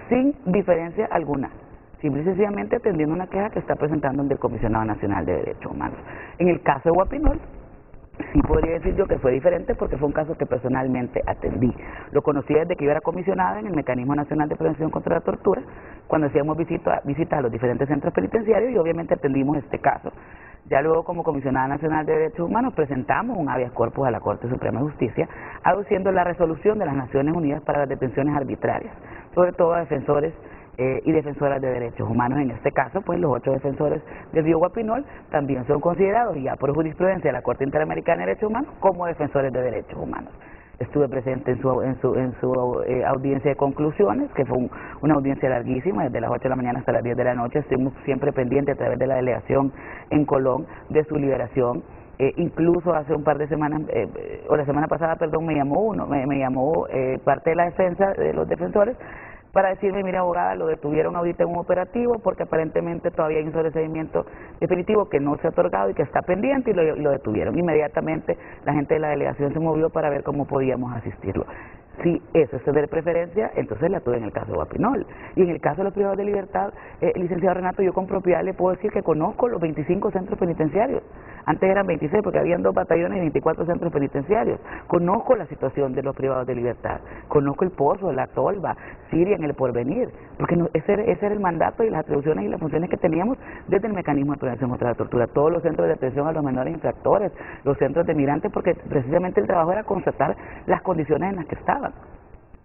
sin diferencia alguna. Simple y sencillamente atendiendo una queja que está presentando el Comisionado Nacional de Derechos Humanos. En el caso de Guapinol, sí podría decir yo que fue diferente porque fue un caso que personalmente atendí. Lo conocí desde que yo era comisionada en el Mecanismo Nacional de Prevención contra la Tortura, cuando hacíamos visitas a los diferentes centros penitenciarios y obviamente atendimos este caso. Ya luego, como Comisionada Nacional de Derechos Humanos, presentamos un habeas corpus a la Corte Suprema de Justicia, aduciendo la resolución de las Naciones Unidas para las detenciones arbitrarias, sobre todo a defensores y defensoras de derechos humanos. En este caso, pues los 8 defensores del río Guapinol también son considerados, ya por jurisprudencia de la Corte Interamericana de Derechos Humanos, como defensores de derechos humanos. Estuve presente en su audiencia de conclusiones, que fue una audiencia larguísima, desde las 8 de la mañana hasta las 10 de la noche. Estuvimos siempre pendientes a través de la delegación en Colón de su liberación. Incluso hace un par de semanas, o la semana pasada, perdón, me llamó parte de la defensa de los defensores para decirme, mira, abogada, lo detuvieron ahorita en un operativo porque aparentemente todavía hay un sobreseimiento definitivo que no se ha otorgado y que está pendiente, y lo detuvieron. Inmediatamente la gente de la delegación se movió para ver cómo podíamos asistirlo. Si eso es de preferencia, entonces la tuve en el caso de Guapinol. Y en el caso de los privados de libertad, licenciado Renato, yo con propiedad le puedo decir que conozco los 25 centros penitenciarios. Antes eran 26 porque habían 2 batallones y 24 centros penitenciarios. Conozco la situación de los privados de libertad. Conozco el Pozo, la Tolva, Siria, en el Porvenir. Porque ese era el mandato y las atribuciones y las funciones que teníamos desde el Mecanismo de Prevención contra la Tortura. Todos los centros de atención a los menores infractores, los centros de migrantes, porque precisamente el trabajo era constatar las condiciones en las que estaban.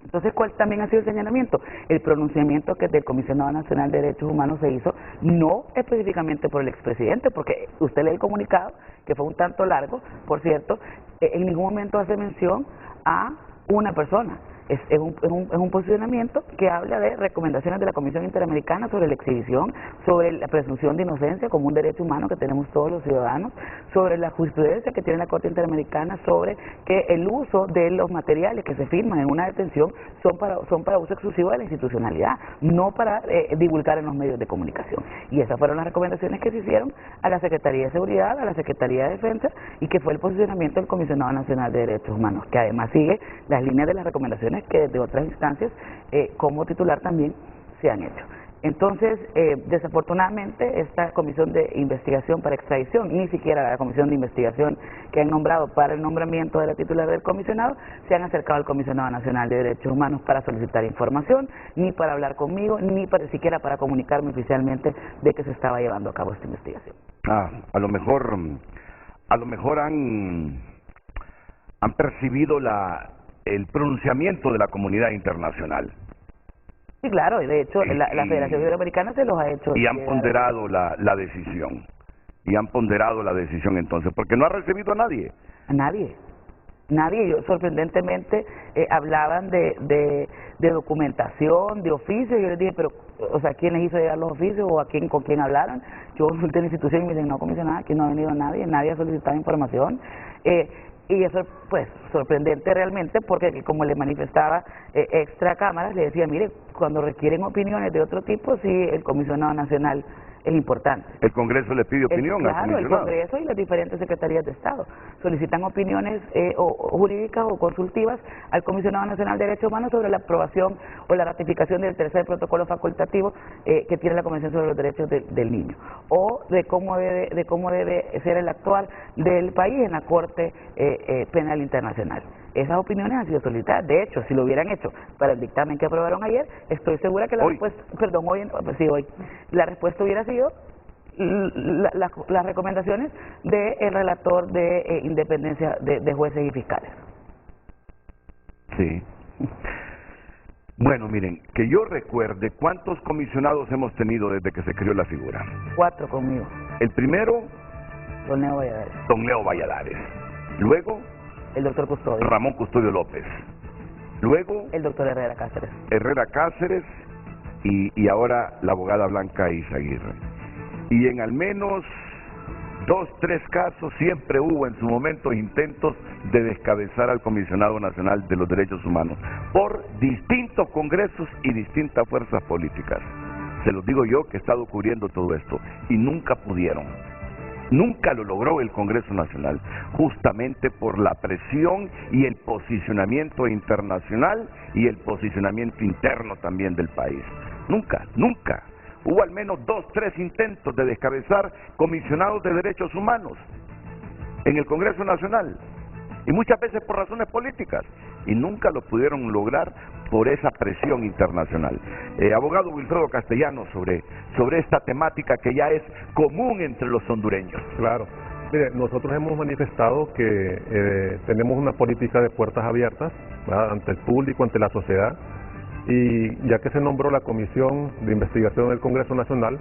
Entonces, ¿cuál también ha sido el señalamiento? El pronunciamiento que del Comisionado Nacional de Derechos Humanos se hizo, no específicamente por el expresidente, porque usted lee el comunicado, que fue un tanto largo, por cierto, en ningún momento hace mención a una persona. Es un posicionamiento que habla de recomendaciones de la Comisión Interamericana sobre la exhibición, sobre la presunción de inocencia como un derecho humano que tenemos todos los ciudadanos, sobre la jurisprudencia que tiene la Corte Interamericana sobre que el uso de los materiales que se firman en una detención son para uso exclusivo de la institucionalidad, no para divulgar en los medios de comunicación. Y esas fueron las recomendaciones que se hicieron a la Secretaría de Seguridad, a la Secretaría de Defensa, y que fue el posicionamiento del Comisionado Nacional de Derechos Humanos, que además sigue las líneas de las recomendaciones que desde otras instancias como titular también se han hecho. Entonces, desafortunadamente, esta comisión de investigación para extradición, ni siquiera la comisión de investigación que han nombrado para el nombramiento de la titular del comisionado, se han acercado al Comisionado Nacional de Derechos Humanos para solicitar información, ni para hablar conmigo, ni siquiera para comunicarme oficialmente de que se estaba llevando a cabo esta investigación. A lo mejor han percibido el pronunciamiento de la comunidad internacional. Sí, claro, y de hecho la Federación Iberoamericana se los ha hecho. Y han ponderado la decisión. Y han ponderado la decisión entonces, porque no ha recibido a nadie. A nadie. Nadie. Yo, sorprendentemente, hablaban de documentación, de oficios. Yo les dije, pero, o sea, ¿quién les hizo llegar los oficios o con quién hablaron? Yo consulté la institución y me dicen, no, comisionada, aquí no ha venido nadie ha solicitado información. Y eso, pues, sorprendente realmente, porque como le manifestaba extra cámaras, le decía, mire, cuando requieren opiniones de otro tipo, sí, el Comisionado Nacional es importante. El Congreso le pide opinión al comisionado. Claro, el Congreso y las diferentes secretarías de Estado solicitan opiniones jurídicas o consultivas al Comisionado Nacional de Derechos Humanos sobre la aprobación o la ratificación del tercer protocolo facultativo que tiene la Convención sobre los Derechos del Niño, o de cómo debe ser el actuar del país en la Corte Penal Internacional. Esas opiniones han sido solicitadas. De hecho, si lo hubieran hecho para el dictamen que aprobaron ayer, estoy segura que la respuesta, hoy, la respuesta hubiera sido las recomendaciones del relator de independencia de jueces y fiscales. Sí. Bueno, miren, que yo recuerde cuántos comisionados hemos tenido desde que se creó la figura. 4 conmigo. El primero, Don Leo Valladares. Don Leo Valladares. Luego, el doctor Custodio. Ramón Custodio López. Luego, el doctor Herrera Cáceres. Herrera Cáceres y ahora la abogada Blanca Izaguirre. Y en al menos 2, 3 casos siempre hubo en su momento intentos de descabezar al Comisionado Nacional de los Derechos Humanos por distintos congresos y distintas fuerzas políticas. Se los digo yo que he estado cubriendo todo esto y nunca pudieron. Nunca lo logró el Congreso Nacional, justamente por la presión y el posicionamiento internacional y el posicionamiento interno también del país. Nunca. Hubo al menos 2, 3 intentos de descabezar comisionados de derechos humanos en el Congreso Nacional, y muchas veces por razones políticas, y nunca lo pudieron lograr por esa presión internacional. Abogado Wilfredo Castellanos, sobre esta temática que ya es común entre los hondureños. Claro. Mire, nosotros hemos manifestado que tenemos una política de puertas abiertas, ¿verdad?, ante el público, ante la sociedad, y ya que se nombró la Comisión de Investigación del Congreso Nacional,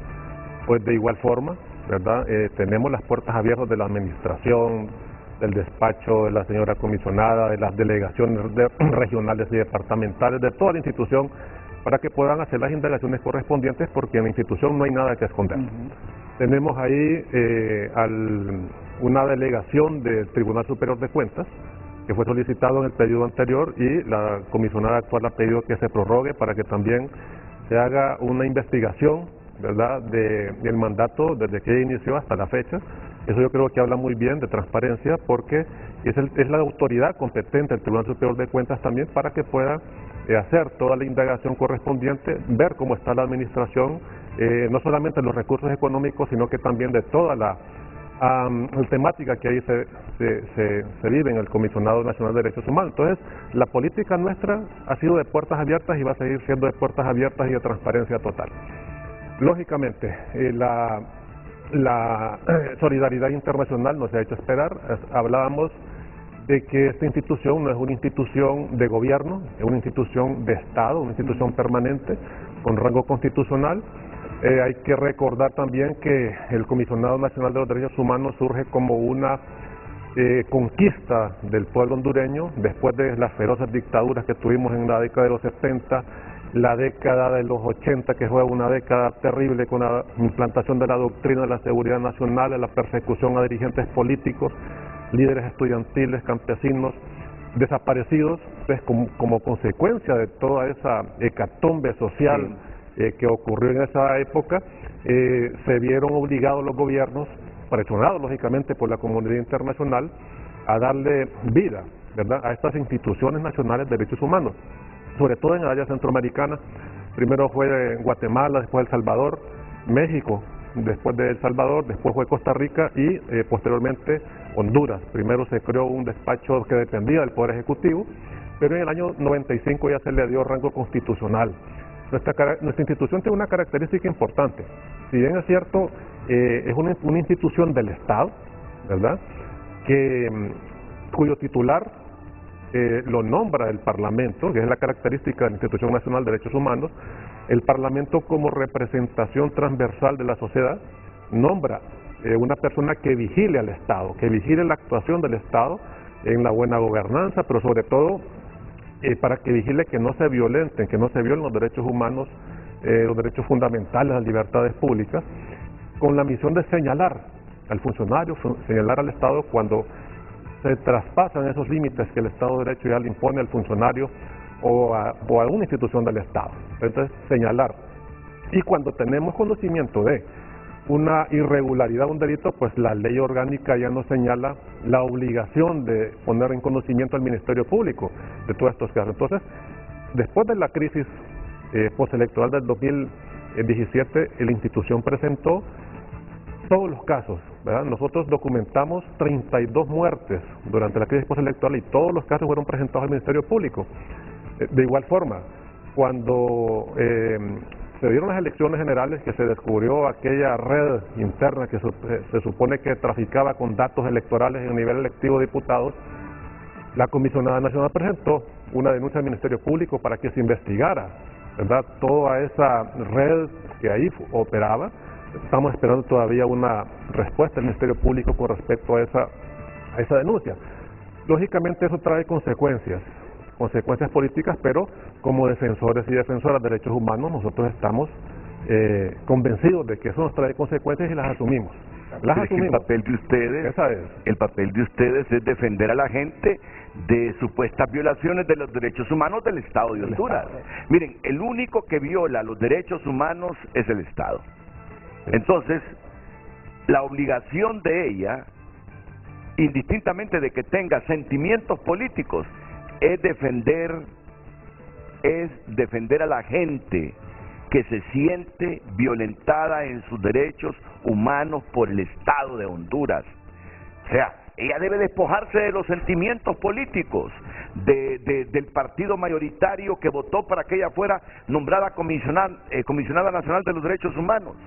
pues de igual forma, ¿verdad?, tenemos las puertas abiertas de la administración, del despacho de la señora comisionada, de las delegaciones regionales y departamentales, de toda la institución, para que puedan hacer las indagaciones correspondientes, porque en la institución no hay nada que esconder. Tenemos ahí una delegación del Tribunal Superior de Cuentas, que fue solicitado en el periodo anterior, y la comisionada actual ha pedido que se prorrogue para que también se haga una investigación, ¿verdad?, del mandato desde que inició hasta la fecha. Eso yo creo que habla muy bien de transparencia, porque es la autoridad competente, el Tribunal Superior de Cuentas también, para que pueda hacer toda la indagación correspondiente, ver cómo está la administración, no solamente los recursos económicos, sino que también de toda la temática que ahí se vive en el Comisionado Nacional de Derechos Humanos. Entonces, la política nuestra ha sido de puertas abiertas y va a seguir siendo de puertas abiertas y de transparencia total. Lógicamente, la solidaridad internacional nos ha hecho esperar. Hablábamos de que esta institución no es una institución de gobierno, es una institución de Estado, una institución permanente con rango constitucional. Hay que recordar también que el Comisionado Nacional de los Derechos Humanos surge como una conquista del pueblo hondureño después de las feroces dictaduras que tuvimos en la década de los 70, la década de los 80, que fue una década terrible con la implantación de la doctrina de la seguridad nacional, la persecución a dirigentes políticos, líderes estudiantiles, campesinos, desaparecidos, pues como consecuencia de toda esa hecatombe social que ocurrió en esa época, se vieron obligados los gobiernos, presionados lógicamente por la comunidad internacional, a darle vida, ¿verdad?, a estas instituciones nacionales de derechos humanos, sobre todo en el área centroamericana. Primero fue Guatemala, después El Salvador, México, después de El Salvador, después fue Costa Rica y posteriormente Honduras. Primero se creó un despacho que dependía del Poder Ejecutivo, pero en el año 95 ya se le dio rango constitucional. Nuestra institución tiene una característica importante. Si bien es cierto, es una institución del Estado, ¿verdad?, cuyo titular lo nombra el Parlamento, que es la característica de la Institución Nacional de Derechos Humanos. El Parlamento, como representación transversal de la sociedad, nombra una persona que vigile al Estado, que vigile la actuación del Estado en la buena gobernanza, pero sobre todo para que vigile que no se violenten, que no se violen los derechos humanos, los derechos fundamentales, las libertades públicas, con la misión de señalar al funcionario, señalar al Estado cuando se traspasan esos límites que el Estado de Derecho ya le impone al funcionario o a una institución del Estado. Entonces, señalar. Y cuando tenemos conocimiento de una irregularidad, un delito, pues la ley orgánica ya nos señala la obligación de poner en conocimiento al Ministerio Público de todos estos casos. Entonces, después de la crisis postelectoral del 2017, la institución presentó todos los casos, ¿verdad? Nosotros documentamos 32 muertes durante la crisis postelectoral y todos los casos fueron presentados al Ministerio Público. De igual forma, cuando se dieron las elecciones generales, que se descubrió aquella red interna que se supone que traficaba con datos electorales en el nivel electivo de diputados, la Comisionada Nacional presentó una denuncia al Ministerio Público para que se investigara, ¿verdad?, toda esa red que ahí operaba. Estamos esperando todavía una respuesta del Ministerio Público con respecto a esa denuncia. Lógicamente eso trae consecuencias políticas, pero como defensores y defensoras de derechos humanos nosotros estamos convencidos de que eso nos trae consecuencias y las asumimos. El papel de ustedes es defender a la gente de supuestas violaciones de los derechos humanos del Estado de Honduras. Miren, el único que viola los derechos humanos es el Estado. Entonces, la obligación de ella, indistintamente de que tenga sentimientos políticos, es defender a la gente que se siente violentada en sus derechos humanos por el Estado de Honduras. O sea, ella debe despojarse de los sentimientos políticos del partido mayoritario que votó para que ella fuera nombrada comisionada nacional de los derechos humanos.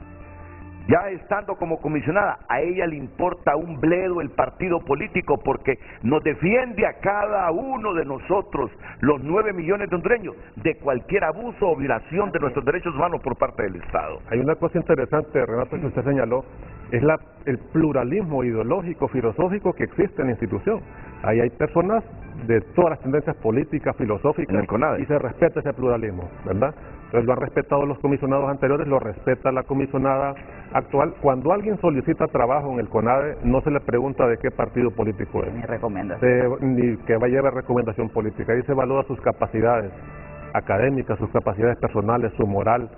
Ya estando como comisionada, a ella le importa un bledo el partido político porque nos defiende a cada uno de nosotros, los 9 millones de hondureños, de cualquier abuso o violación de nuestros derechos humanos por parte del Estado. Hay una cosa interesante, Renato, que usted señaló, es el pluralismo ideológico, filosófico que existe en la institución. Ahí hay personas de todas las tendencias políticas, filosóficas, en el CONADE, y se respeta ese pluralismo, ¿verdad? Entonces lo han respetado los comisionados anteriores, lo respeta la comisionada actual. Cuando alguien solicita trabajo en el CONADE, no se le pregunta de qué partido político es. Ni recomendación. Ni que vaya a llevar recomendación política. Ahí se valora sus capacidades académicas, sus capacidades personales, su moral,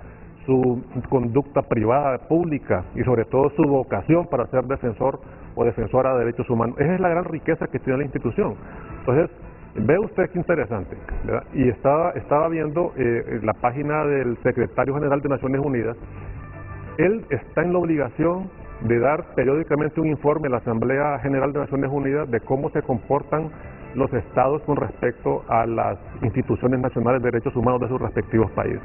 su conducta privada, pública y sobre todo su vocación para ser defensor o defensora de derechos humanos. Esa es la gran riqueza que tiene la institución. Entonces, ve usted qué interesante, ¿verdad? Y estaba viendo la página del secretario general de Naciones Unidas. Él está en la obligación de dar periódicamente un informe a la Asamblea General de Naciones Unidas de cómo se comportan los estados con respecto a las instituciones nacionales de derechos humanos de sus respectivos países.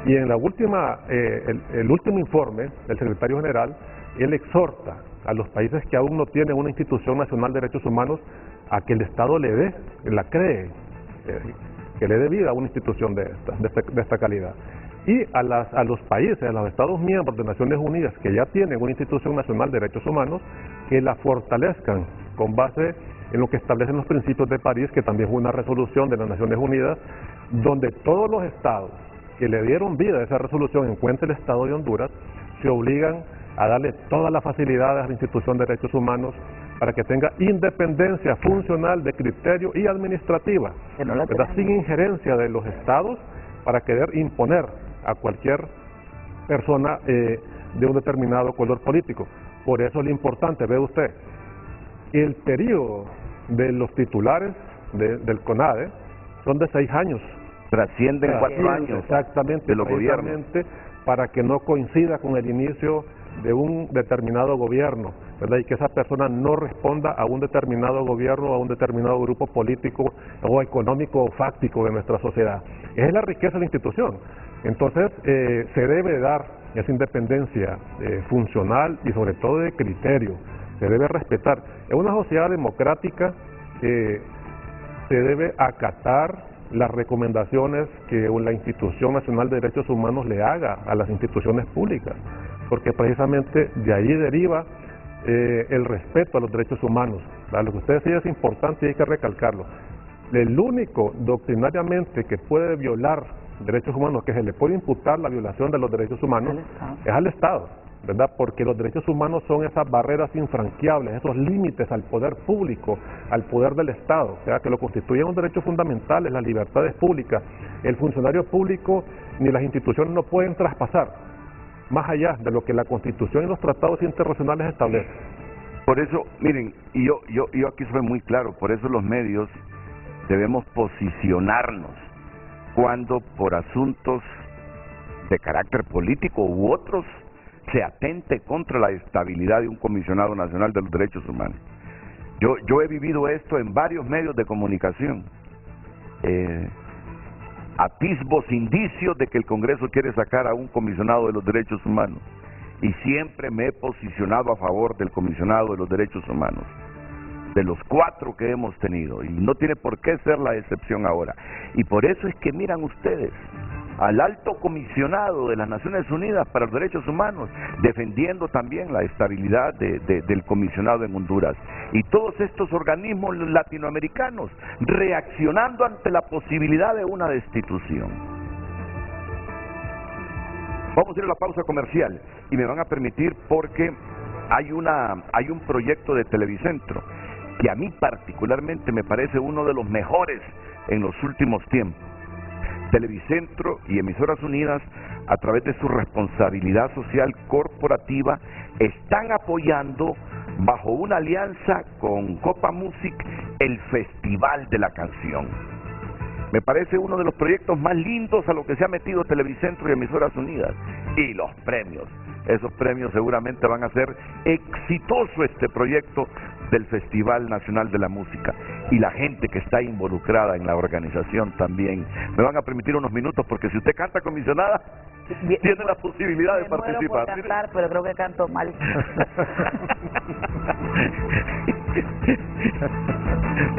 Y en la última, el último informe del secretario general, él exhorta a los países que aún no tienen una institución nacional de derechos humanos a que el Estado le dé, la cree, que le dé vida a una institución de esta calidad. Y a los países, a los Estados miembros de Naciones Unidas que ya tienen una institución nacional de derechos humanos, que la fortalezcan con base en lo que establecen los principios de París, que también fue una resolución de las Naciones Unidas, donde todos los estados que le dieron vida a esa resolución, en cuenta el Estado de Honduras, se obligan a darle todas las facilidades a la institución de derechos humanos para que tenga independencia funcional de criterio y administrativa, ¿verdad? Sin injerencia de los estados para querer imponer a cualquier persona de un determinado color político. Por eso es lo importante, ve usted, el periodo de los titulares del CONADE son de 6 años. Trascienden 4 años exactamente, de los gobiernos. Para que no coincida con el inicio de un determinado gobierno, ¿verdad? Y que esa persona no responda a un determinado gobierno o a un determinado grupo político o económico o fáctico de nuestra sociedad. Esa es la riqueza de la institución. Entonces, se debe dar esa independencia funcional y sobre todo de criterio. Se debe respetar. En una sociedad democrática se debe acatar las recomendaciones que la Institución Nacional de Derechos Humanos le haga a las instituciones públicas, porque precisamente de ahí deriva el respeto a los derechos humanos. ¿Verdad? Lo que usted decía es importante y hay que recalcarlo. El único doctrinariamente que puede violar derechos humanos, que se le puede imputar la violación de los derechos humanos, es al Estado, ¿verdad? Porque los derechos humanos son esas barreras infranqueables, esos límites al poder público, al poder del Estado, o sea, que lo constituyen un derecho fundamental, las libertades públicas. El funcionario público ni las instituciones no pueden traspasar más allá de lo que la Constitución y los tratados internacionales establecen. Por eso, miren, y yo aquí soy muy claro, por eso los medios debemos posicionarnos cuando por asuntos de carácter político u otros se atente contra la estabilidad de un comisionado nacional de los derechos humanos. Yo he vivido esto en varios medios de comunicación, atisbos, indicios de que el Congreso quiere sacar a un comisionado de los derechos humanos, y siempre me he posicionado a favor del comisionado de los derechos humanos, de los 4 que hemos tenido, y no tiene por qué ser la excepción ahora. Y por eso es que miran ustedes al alto comisionado de las Naciones Unidas para los Derechos Humanos, defendiendo también la estabilidad del comisionado en Honduras. Y todos estos organismos latinoamericanos reaccionando ante la posibilidad de una destitución. Vamos a ir a la pausa comercial y me van a permitir porque hay un proyecto de Televicentro que a mí particularmente me parece uno de los mejores en los últimos tiempos. Televicentro y Emisoras Unidas, a través de su responsabilidad social corporativa, están apoyando bajo una alianza con Copa Music el Festival de la Canción. Me parece uno de los proyectos más lindos a lo que se ha metido Televicentro y Emisoras Unidas. Y los premios, esos premios seguramente van a ser exitoso este proyecto del Festival Nacional de la Música, y la gente que está involucrada en la organización también. Me van a permitir unos minutos porque si usted canta comisionada, tiene la posibilidad de participar. Me muero por cantar, pero creo que canto mal.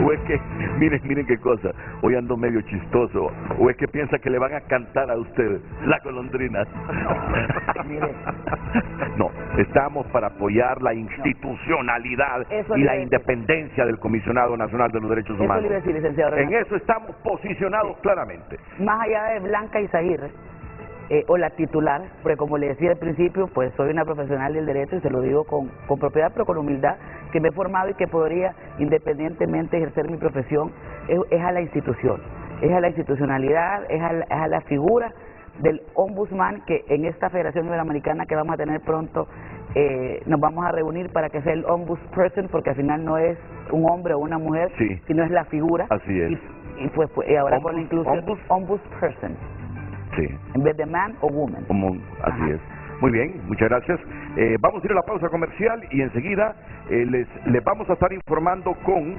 O es que, miren qué cosa, hoy ando medio chistoso, o es que piensa que le van a cantar a usted la golondrina. No, estamos para apoyar la institucionalidad y la independencia del Comisionado Nacional de los Derechos Humanos. Eso decir, licenciado en eso estamos posicionados claramente. Más allá de Blanca Izaguirre, o la titular, porque como le decía al principio, pues soy una profesional del derecho y se lo digo con propiedad, pero con humildad, que me he formado y que podría independientemente ejercer mi profesión, es a la institución, es a la institucionalidad, es a la figura del ombudsman, que en esta Federación Iberoamericana que vamos a tener pronto, nos vamos a reunir para que sea el ombudsperson, porque al final no es un hombre o una mujer, sí, sino es la figura. Así es. Y pues ahora con la inclusión ombudsperson. Sí. En vez de man o woman. Así es. Muy bien, muchas gracias. Vamos a ir a la pausa comercial y enseguida les vamos a estar informando con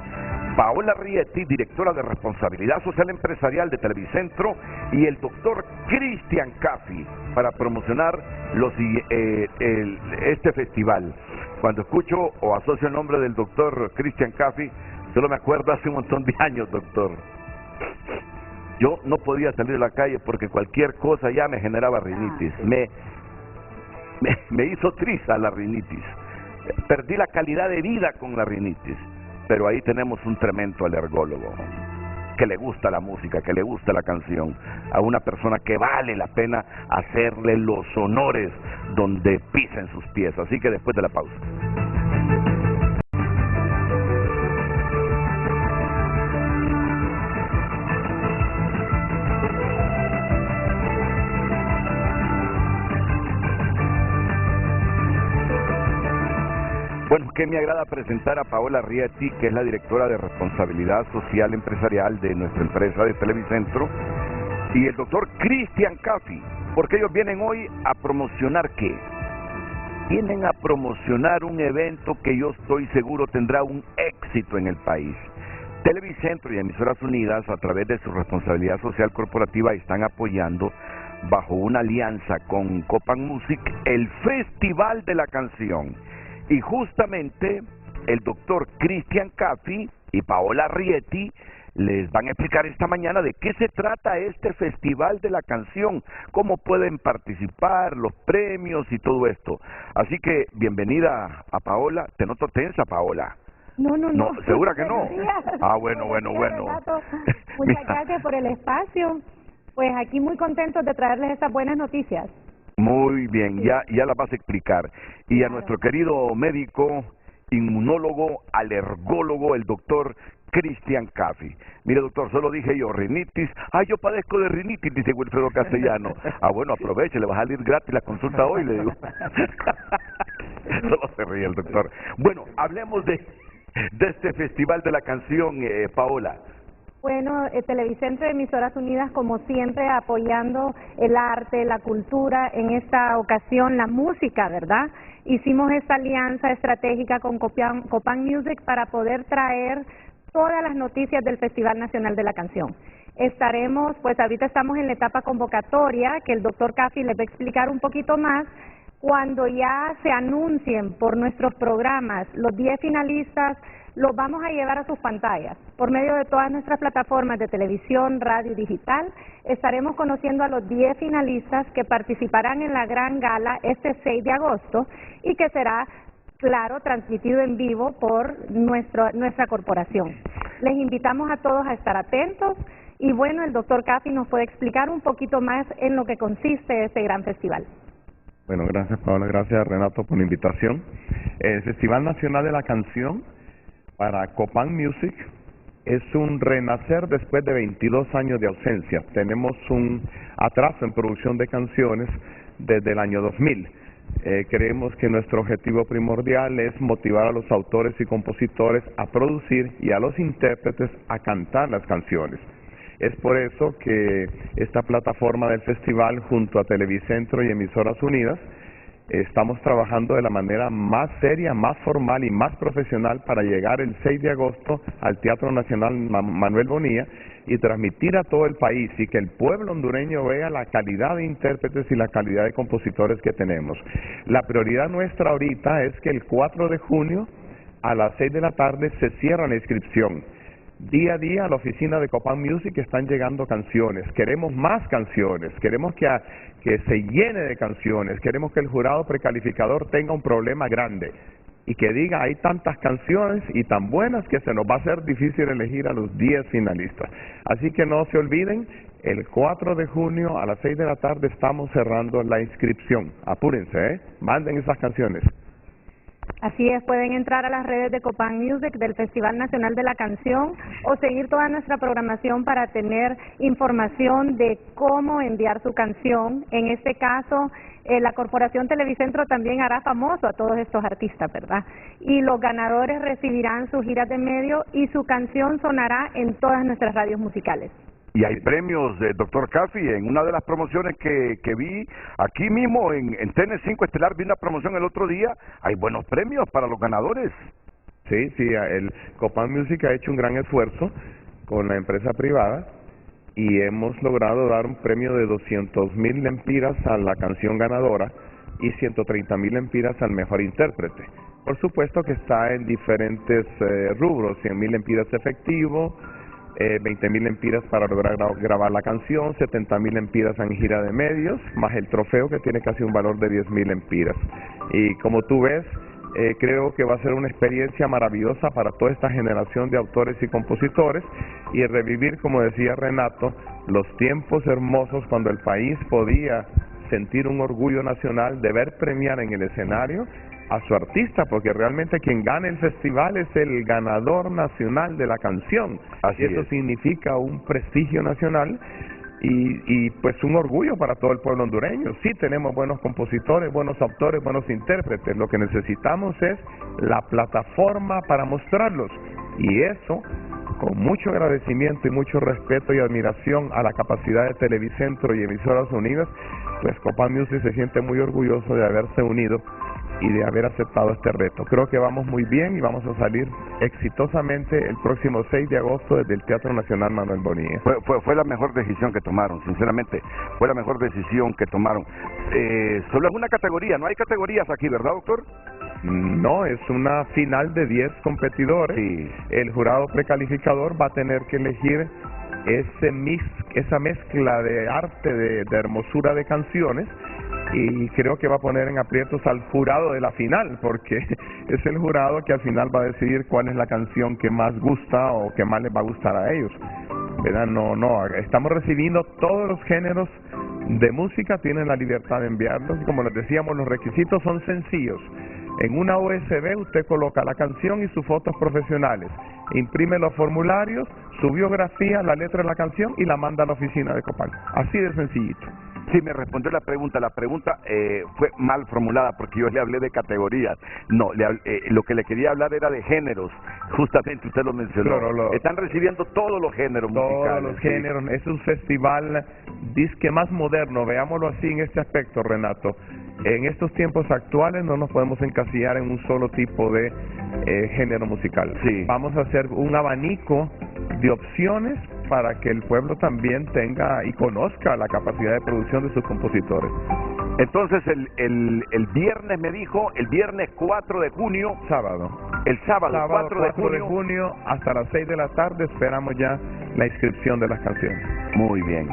Paola Rietti, directora de Responsabilidad Social Empresarial de Televicentro, y el doctor Cristian Caffi para promocionar este festival. Cuando escucho o asocio el nombre del doctor Christian Caffi, solo me acuerdo hace un montón de años, doctor. Yo no podía salir a la calle porque cualquier cosa ya me generaba rinitis. Me hizo triza la rinitis. Perdí la calidad de vida con la rinitis. Pero ahí tenemos un tremendo alergólogo que le gusta la música, que le gusta la canción, a una persona que vale la pena hacerle los honores donde pisen sus pies. Así que después de la pausa. Bueno, que me agrada presentar a Paola Rietti, que es la directora de Responsabilidad Social Empresarial de nuestra empresa de Televicentro, y el doctor Christian Caffi, porque ellos vienen hoy a promocionar ¿qué? Vienen a promocionar un evento que yo estoy seguro tendrá un éxito en el país. Televicentro y Emisoras Unidas, a través de su responsabilidad social corporativa, están apoyando, bajo una alianza con Copan Music, el Festival de la Canción. Y justamente el doctor Christian Caffi y Paola Rietti les van a explicar esta mañana de qué se trata este Festival de la Canción, cómo pueden participar, los premios y todo esto. Así que bienvenida a Paola. Te noto tensa, Paola. No. ¿Segura que no? Ah, bueno. Muchas gracias por el espacio. Pues aquí muy contentos de traerles estas buenas noticias. Muy bien, ya las vas a explicar. Y a nuestro querido médico, inmunólogo, alergólogo, el doctor Christian Caffi. Mire, doctor, solo dije yo, rinitis. Yo padezco de rinitis, dice Wilfredo Castellano. Bueno, aproveche, le va a salir gratis la consulta hoy, le digo. Solo se ríe el doctor. Bueno, hablemos de este Festival de la Canción, Paola. Bueno, Televicentro y Emisoras Unidas, como siempre, apoyando el arte, la cultura, en esta ocasión la música, ¿verdad? Hicimos esta alianza estratégica con Copan Music para poder traer todas las noticias del Festival Nacional de la Canción. Estaremos, pues ahorita estamos en la etapa convocatoria, que el doctor Caffi les va a explicar un poquito más. Cuando ya se anuncien por nuestros programas los 10 finalistas, los vamos a llevar a sus pantallas. Por medio de todas nuestras plataformas de televisión, radio y digital, estaremos conociendo a los 10 finalistas que participarán en la gran gala este 6 de agosto y que será, claro, transmitido en vivo por nuestra corporación. Les invitamos a todos a estar atentos y bueno, el doctor Caffi nos puede explicar un poquito más en lo que consiste este gran festival. Bueno, gracias Paola, gracias Renato por la invitación. El Festival Nacional de la Canción para Copan Music es un renacer después de 22 años de ausencia. Tenemos un atraso en producción de canciones desde el año 2000. Creemos que nuestro objetivo primordial es motivar a los autores y compositores a producir y a los intérpretes a cantar las canciones. Es por eso que esta plataforma del festival, junto a Televicentro y Emisoras Unidas, estamos trabajando de la manera más seria, más formal y más profesional para llegar el 6 de agosto al Teatro Nacional Manuel Bonilla y transmitir a todo el país y que el pueblo hondureño vea la calidad de intérpretes y la calidad de compositores que tenemos. La prioridad nuestra ahorita es que el 4 de junio a las 6 de la tarde se cierra la inscripción. Día a día a la oficina de Copan Music están llegando canciones, queremos más canciones, queremos que se llene de canciones, queremos que el jurado precalificador tenga un problema grande y que diga hay tantas canciones y tan buenas que se nos va a hacer difícil elegir a los 10 finalistas. Así que no se olviden, el 4 de junio a las 6 de la tarde estamos cerrando la inscripción. Apúrense, manden esas canciones. Así es, pueden entrar a las redes de Copan Music del Festival Nacional de la Canción o seguir toda nuestra programación para tener información de cómo enviar su canción. En este caso, la Corporación Televicentro también hará famoso a todos estos artistas, ¿verdad? Y los ganadores recibirán sus giras de medio y su canción sonará en todas nuestras radios musicales. Y hay premios, doctor Caffi, en una de las promociones que vi aquí mismo en TN5 Estelar, vi una promoción el otro día, hay buenos premios para los ganadores. Sí, el Copan Music ha hecho un gran esfuerzo con la empresa privada y hemos logrado dar un premio de 200,000 lempiras a la canción ganadora y 130,000 lempiras al mejor intérprete. por supuesto que está en diferentes rubros, 100,000 lempiras efectivo, 20,000 lempiras para lograr grabar la canción, 70,000 lempiras en gira de medios, más el trofeo que tiene casi un valor de 10,000 lempiras. Y como tú ves, creo que va a ser una experiencia maravillosa para toda esta generación de autores y compositores y revivir, como decía Renato, los tiempos hermosos cuando el país podía sentir un orgullo nacional de ver premiar en el escenario a su artista, porque realmente quien gana el festival es el ganador nacional de la canción. Así eso es. significa un prestigio nacional y pues un orgullo para todo el pueblo hondureño. Sí tenemos buenos compositores, buenos autores, buenos intérpretes. Lo que necesitamos es la plataforma para mostrarlos. Y eso, con mucho agradecimiento y mucho respeto y admiración a la capacidad de Televicentro y Emisoras Unidas, pues Copán Music se siente muy orgulloso de haberse unido y de haber aceptado este reto. Creo que vamos muy bien y vamos a salir exitosamente el próximo 6 de agosto desde el Teatro Nacional Manuel Bonilla. Fue la mejor decisión que tomaron, sinceramente, fue la mejor decisión que tomaron. Solo es una categoría, no hay categorías aquí, ¿verdad, doctor? No, es una final de 10 competidores. Sí. El jurado precalificador va a tener que elegir esa mezcla de arte, de hermosura de canciones, y creo que va a poner en aprietos al jurado de la final, porque es el jurado que al final va a decidir cuál es la canción que más gusta o que más les va a gustar a ellos, ¿verdad? No, estamos recibiendo todos los géneros de música, tienen la libertad de enviarlos, y como les decíamos, los requisitos son sencillos. En una USB usted coloca la canción y sus fotos profesionales, imprime los formularios, su biografía, la letra de la canción y la manda a la oficina de Copán. Así de sencillito. Sí, me respondió la pregunta. La pregunta fue mal formulada porque yo le hablé de categorías. No, lo que le quería hablar era de géneros. Justamente usted lo mencionó. Claro, están recibiendo todos los géneros musicales. Todos los géneros. Es un festival disque más moderno, veámoslo así en este aspecto, Renato. En estos tiempos actuales no nos podemos encasillar en un solo tipo de género musical. Sí. Vamos a hacer un abanico de opciones para que el pueblo también tenga y conozca la capacidad de producción de sus compositores. Entonces el viernes me dijo, el viernes 4 de junio. Sábado. El sábado 4 de junio hasta las 6 de la tarde esperamos ya la inscripción de las canciones. Muy bien.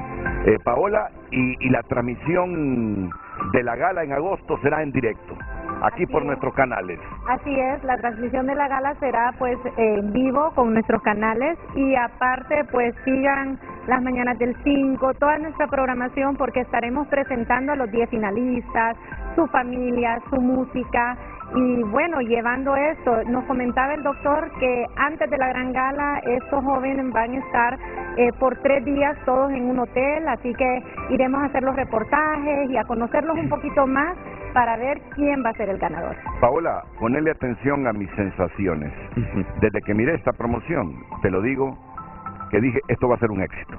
Paola, y la transmisión de la gala en agosto será en directo, aquí por nuestros canales. Así es, la transmisión de la gala será pues en vivo con nuestros canales y aparte pues sigan las mañanas del 5, toda nuestra programación porque estaremos presentando a los 10 finalistas, su familia, su música y bueno, llevando esto, nos comentaba el doctor que antes de la gran gala estos jóvenes van a estar por 3 días todos en un hotel, así que iremos a hacer los reportajes y a conocerlos un poquito más para ver quién va a ser el ganador. Paola, ponele atención a mis sensaciones. Desde que miré esta promoción, te lo digo, que dije, esto va a ser un éxito.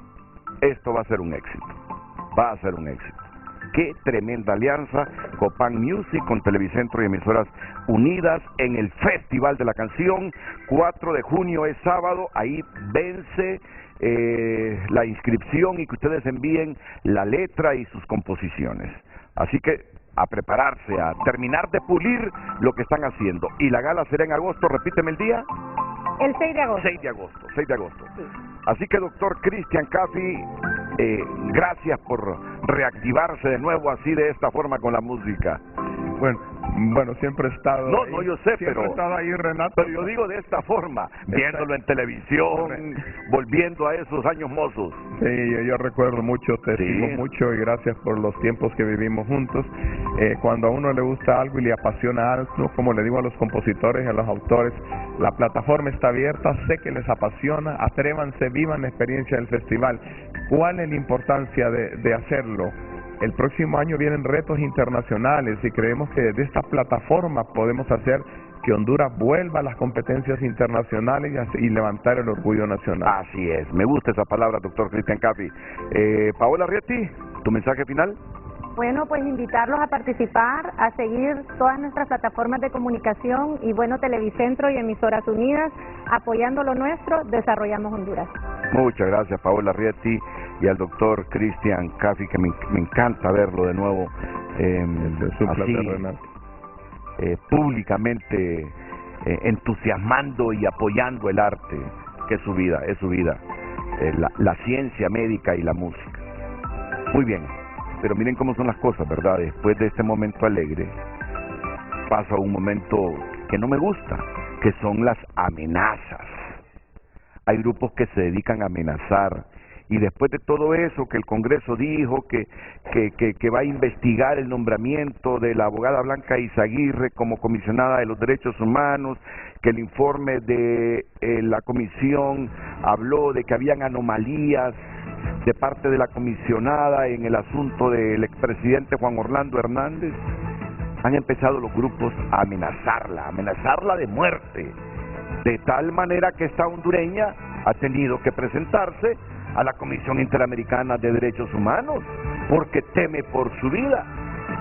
Esto va a ser un éxito. Va a ser un éxito. Qué tremenda alianza, Copán Music con Televicentro y Emisoras Unidas en el Festival de la Canción. 4 de junio es sábado, ahí vence la inscripción y que ustedes envíen la letra y sus composiciones. Así que a prepararse, a terminar de pulir lo que están haciendo. Y la gala será en agosto, repíteme el día. El 6 de agosto. 6 de agosto, 6 de agosto. Sí. Así que doctor Cristian Caffi, gracias por reactivarse de nuevo así de esta forma con la música. Bueno, siempre he estado No, ahí, no, yo sé, siempre he estado ahí, Renato. Pero yo digo de esta forma, viéndolo en televisión, volviendo a esos años mozos. Sí, yo recuerdo mucho, te estimo mucho y gracias por los tiempos que vivimos juntos. Cuando a uno le gusta algo y le apasiona algo, como le digo a los compositores y a los autores, la plataforma está abierta, sé que les apasiona, atrévanse, vivan la experiencia del festival. ¿Cuál es la importancia de hacerlo? El próximo año vienen retos internacionales y creemos que desde esta plataforma podemos hacer que Honduras vuelva a las competencias internacionales y levantar el orgullo nacional. Así es, me gusta esa palabra, doctor Cristian Caffi. Paola Rietti, ¿tu mensaje final? Bueno, pues invitarlos a participar, a seguir todas nuestras plataformas de comunicación y bueno, Televicentro y Emisoras Unidas, apoyando lo nuestro, desarrollamos Honduras. Muchas gracias, Paola Rietti, y al doctor Cristian Caffi, que me encanta verlo de nuevo. Es un placer, Renato. públicamente entusiasmando y apoyando el arte, que es su vida, la ciencia médica y la música. Muy bien, pero miren cómo son las cosas, ¿verdad? Después de este momento alegre, pasa un momento que no me gusta, que son las amenazas. Hay grupos que se dedican a amenazar, y después de todo eso que el Congreso dijo que va a investigar el nombramiento de la abogada Blanca Izaguirre como comisionada de los derechos humanos, que el informe de la comisión habló de que habían anomalías de parte de la comisionada en el asunto del expresidente Juan Orlando Hernández, han empezado los grupos a amenazarla de muerte, de tal manera que esta hondureña ha tenido que presentarse a la Comisión Interamericana de Derechos Humanos porque teme por su vida.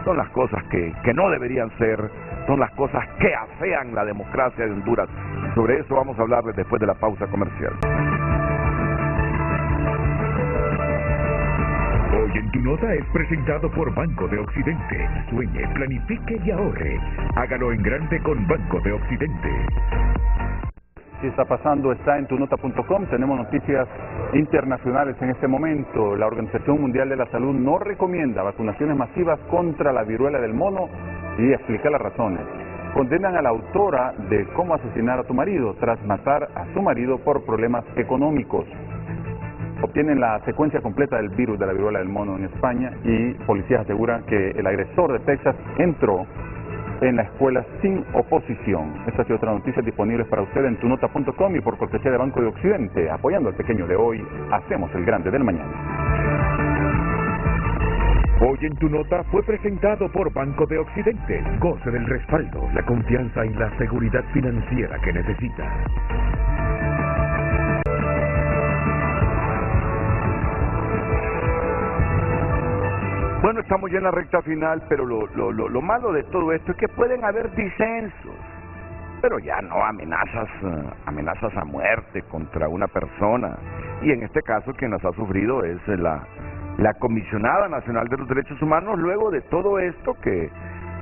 Son las cosas que no deberían ser, son las cosas que afean la democracia de Honduras. Sobre eso vamos a hablarles después de la pausa comercial. Hoy en Tu Nota es presentado por Banco de Occidente. Sueñe, planifique y ahorre. Hágalo en grande con Banco de Occidente. Si está pasando, está en tunota.com. Tenemos noticias internacionales en este momento. La Organización Mundial de la Salud no recomienda vacunaciones masivas contra la viruela del mono y explica las razones. Condenan a la autora de Cómo asesinar a tu marido tras matar a su marido por problemas económicos. Obtienen la secuencia completa del virus de la viruela del mono en España y policías aseguran que el agresor de Texas entró en la escuela sin oposición. Estas y otras noticias disponibles para usted en tunota.com y por cortesía de Banco de Occidente. Apoyando al pequeño de hoy, hacemos el grande del mañana. Hoy en Tu Nota fue presentado por Banco de Occidente. Goce del respaldo, la confianza y la seguridad financiera que necesita. Bueno, estamos ya en la recta final, pero lo malo de todo esto es que pueden haber disensos, pero ya no amenazas a muerte contra una persona. Y en este caso quien las ha sufrido es la Comisionada Nacional de los Derechos Humanos, luego de todo esto que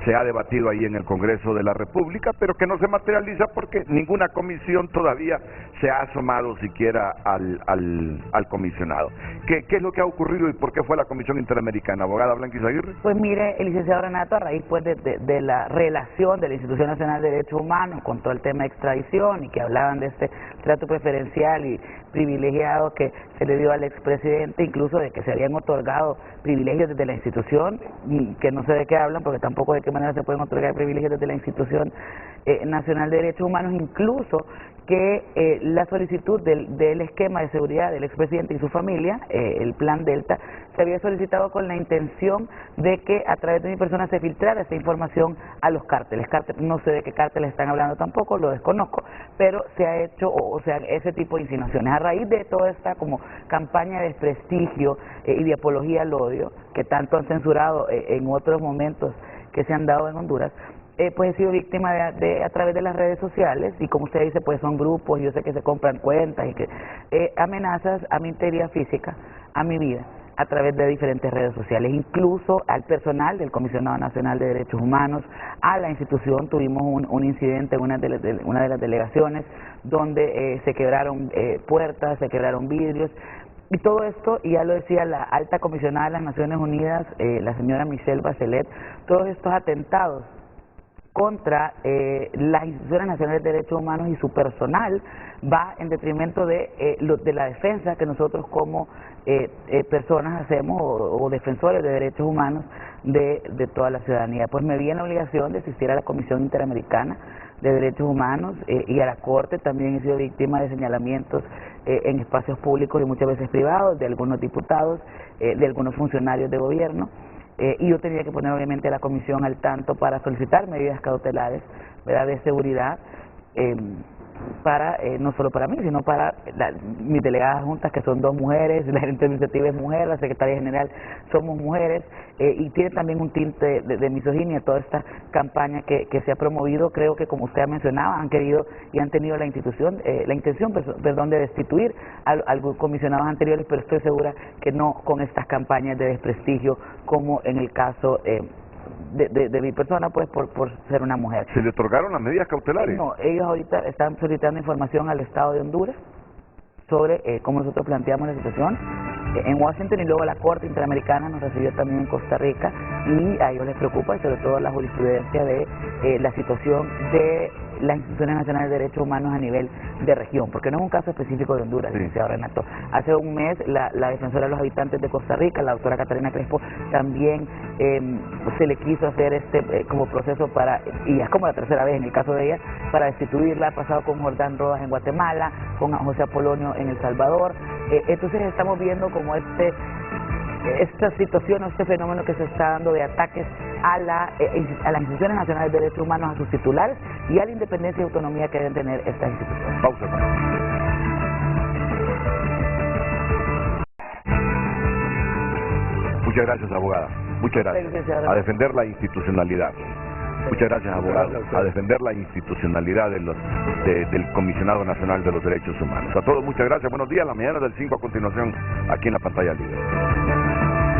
se ha debatido ahí en el Congreso de la República, pero que no se materializa porque ninguna comisión todavía se ha asomado siquiera al comisionado. ¿Qué es lo que ha ocurrido y por qué fue la Comisión Interamericana? Abogada Blanca Izaguirre. Pues mire, el licenciado Renato, a raíz pues de la relación de la Institución Nacional de Derechos Humanos con todo el tema de extradición y que hablaban de este trato preferencial y privilegiado que se le dio al expresidente, incluso de que se habían otorgado privilegios desde la institución, que no sé de qué hablan, porque tampoco de qué manera se pueden otorgar privilegios desde la Institución Nacional de Derechos Humanos, incluso que la solicitud del esquema de seguridad del expresidente y su familia, el Plan Delta, se había solicitado con la intención de que a través de mi persona se filtrara esta información a los cárteles. No sé de qué cárteles están hablando tampoco, lo desconozco, pero se ha hecho, o sea, ese tipo de insinuaciones. A raíz de toda esta como campaña de desprestigio y de apología al odio, que tanto han censurado en otros momentos que se han dado en Honduras, pues he sido víctima a través de las redes sociales, y como usted dice, pues son grupos, yo sé que se compran cuentas y que amenazas a mi integridad física, a mi vida, a través de diferentes redes sociales, incluso al personal del Comisionado Nacional de Derechos Humanos, a la institución. Tuvimos un incidente en una de las delegaciones donde se quebraron puertas, se quebraron vidrios, y todo esto, y ya lo decía la alta comisionada de las Naciones Unidas, la señora Michelle Bachelet, todos estos atentados contra las instituciones nacionales de derechos humanos y su personal va en detrimento de la defensa que nosotros como personas hacemos o defensores de derechos humanos de toda la ciudadanía. Pues me vi en la obligación de asistir a la Comisión Interamericana de Derechos Humanos y a la Corte. También he sido víctima de señalamientos en espacios públicos y muchas veces privados de algunos diputados, de algunos funcionarios de gobierno. Y yo tenía que poner obviamente a la comisión al tanto para solicitar medidas cautelares, ¿verdad?, de seguridad, para no solo para mí, sino para mis delegadas juntas, que son 2 mujeres, la gerente administrativa es mujer, la secretaria general somos mujeres, y tiene también un tinte de misoginia toda esta campaña que se ha promovido. Creo que, como usted ha mencionado, han querido y han tenido la intención de destituir a algunos comisionados anteriores, pero estoy segura que no con estas campañas de desprestigio, como en el caso de mi persona, pues por ser una mujer. ¿Se le otorgaron las medidas cautelares? No, ellos ahorita están solicitando información al Estado de Honduras sobre cómo nosotros planteamos la situación en Washington, y luego la Corte Interamericana nos recibió también en Costa Rica, y a ellos les preocupa, y sobre todo la jurisprudencia de la situación de las instituciones nacionales de derechos humanos a nivel de región, porque no es un caso específico de Honduras, licenciado Renato. Hace un mes la defensora de los habitantes de Costa Rica, la doctora Catalina Crespo, también se le quiso hacer como proceso para, y es como la tercera vez en el caso de ella, para destituirla. Ha pasado con Jordán Rodas en Guatemala, con José Apolonio en El Salvador. Entonces estamos viendo como esta situación, este fenómeno que se está dando de ataques a las instituciones nacionales de derechos humanos, a sus titulares y a la independencia y autonomía que deben tener estas instituciones. Pausa. Muchas gracias, abogada. Muchas gracias. A defender la institucionalidad. Muchas gracias, abogado. A defender la institucionalidad del Comisionado Nacional de los Derechos Humanos. A todos, muchas gracias. Buenos días. La mañana del 5 a continuación, aquí en la pantalla libre.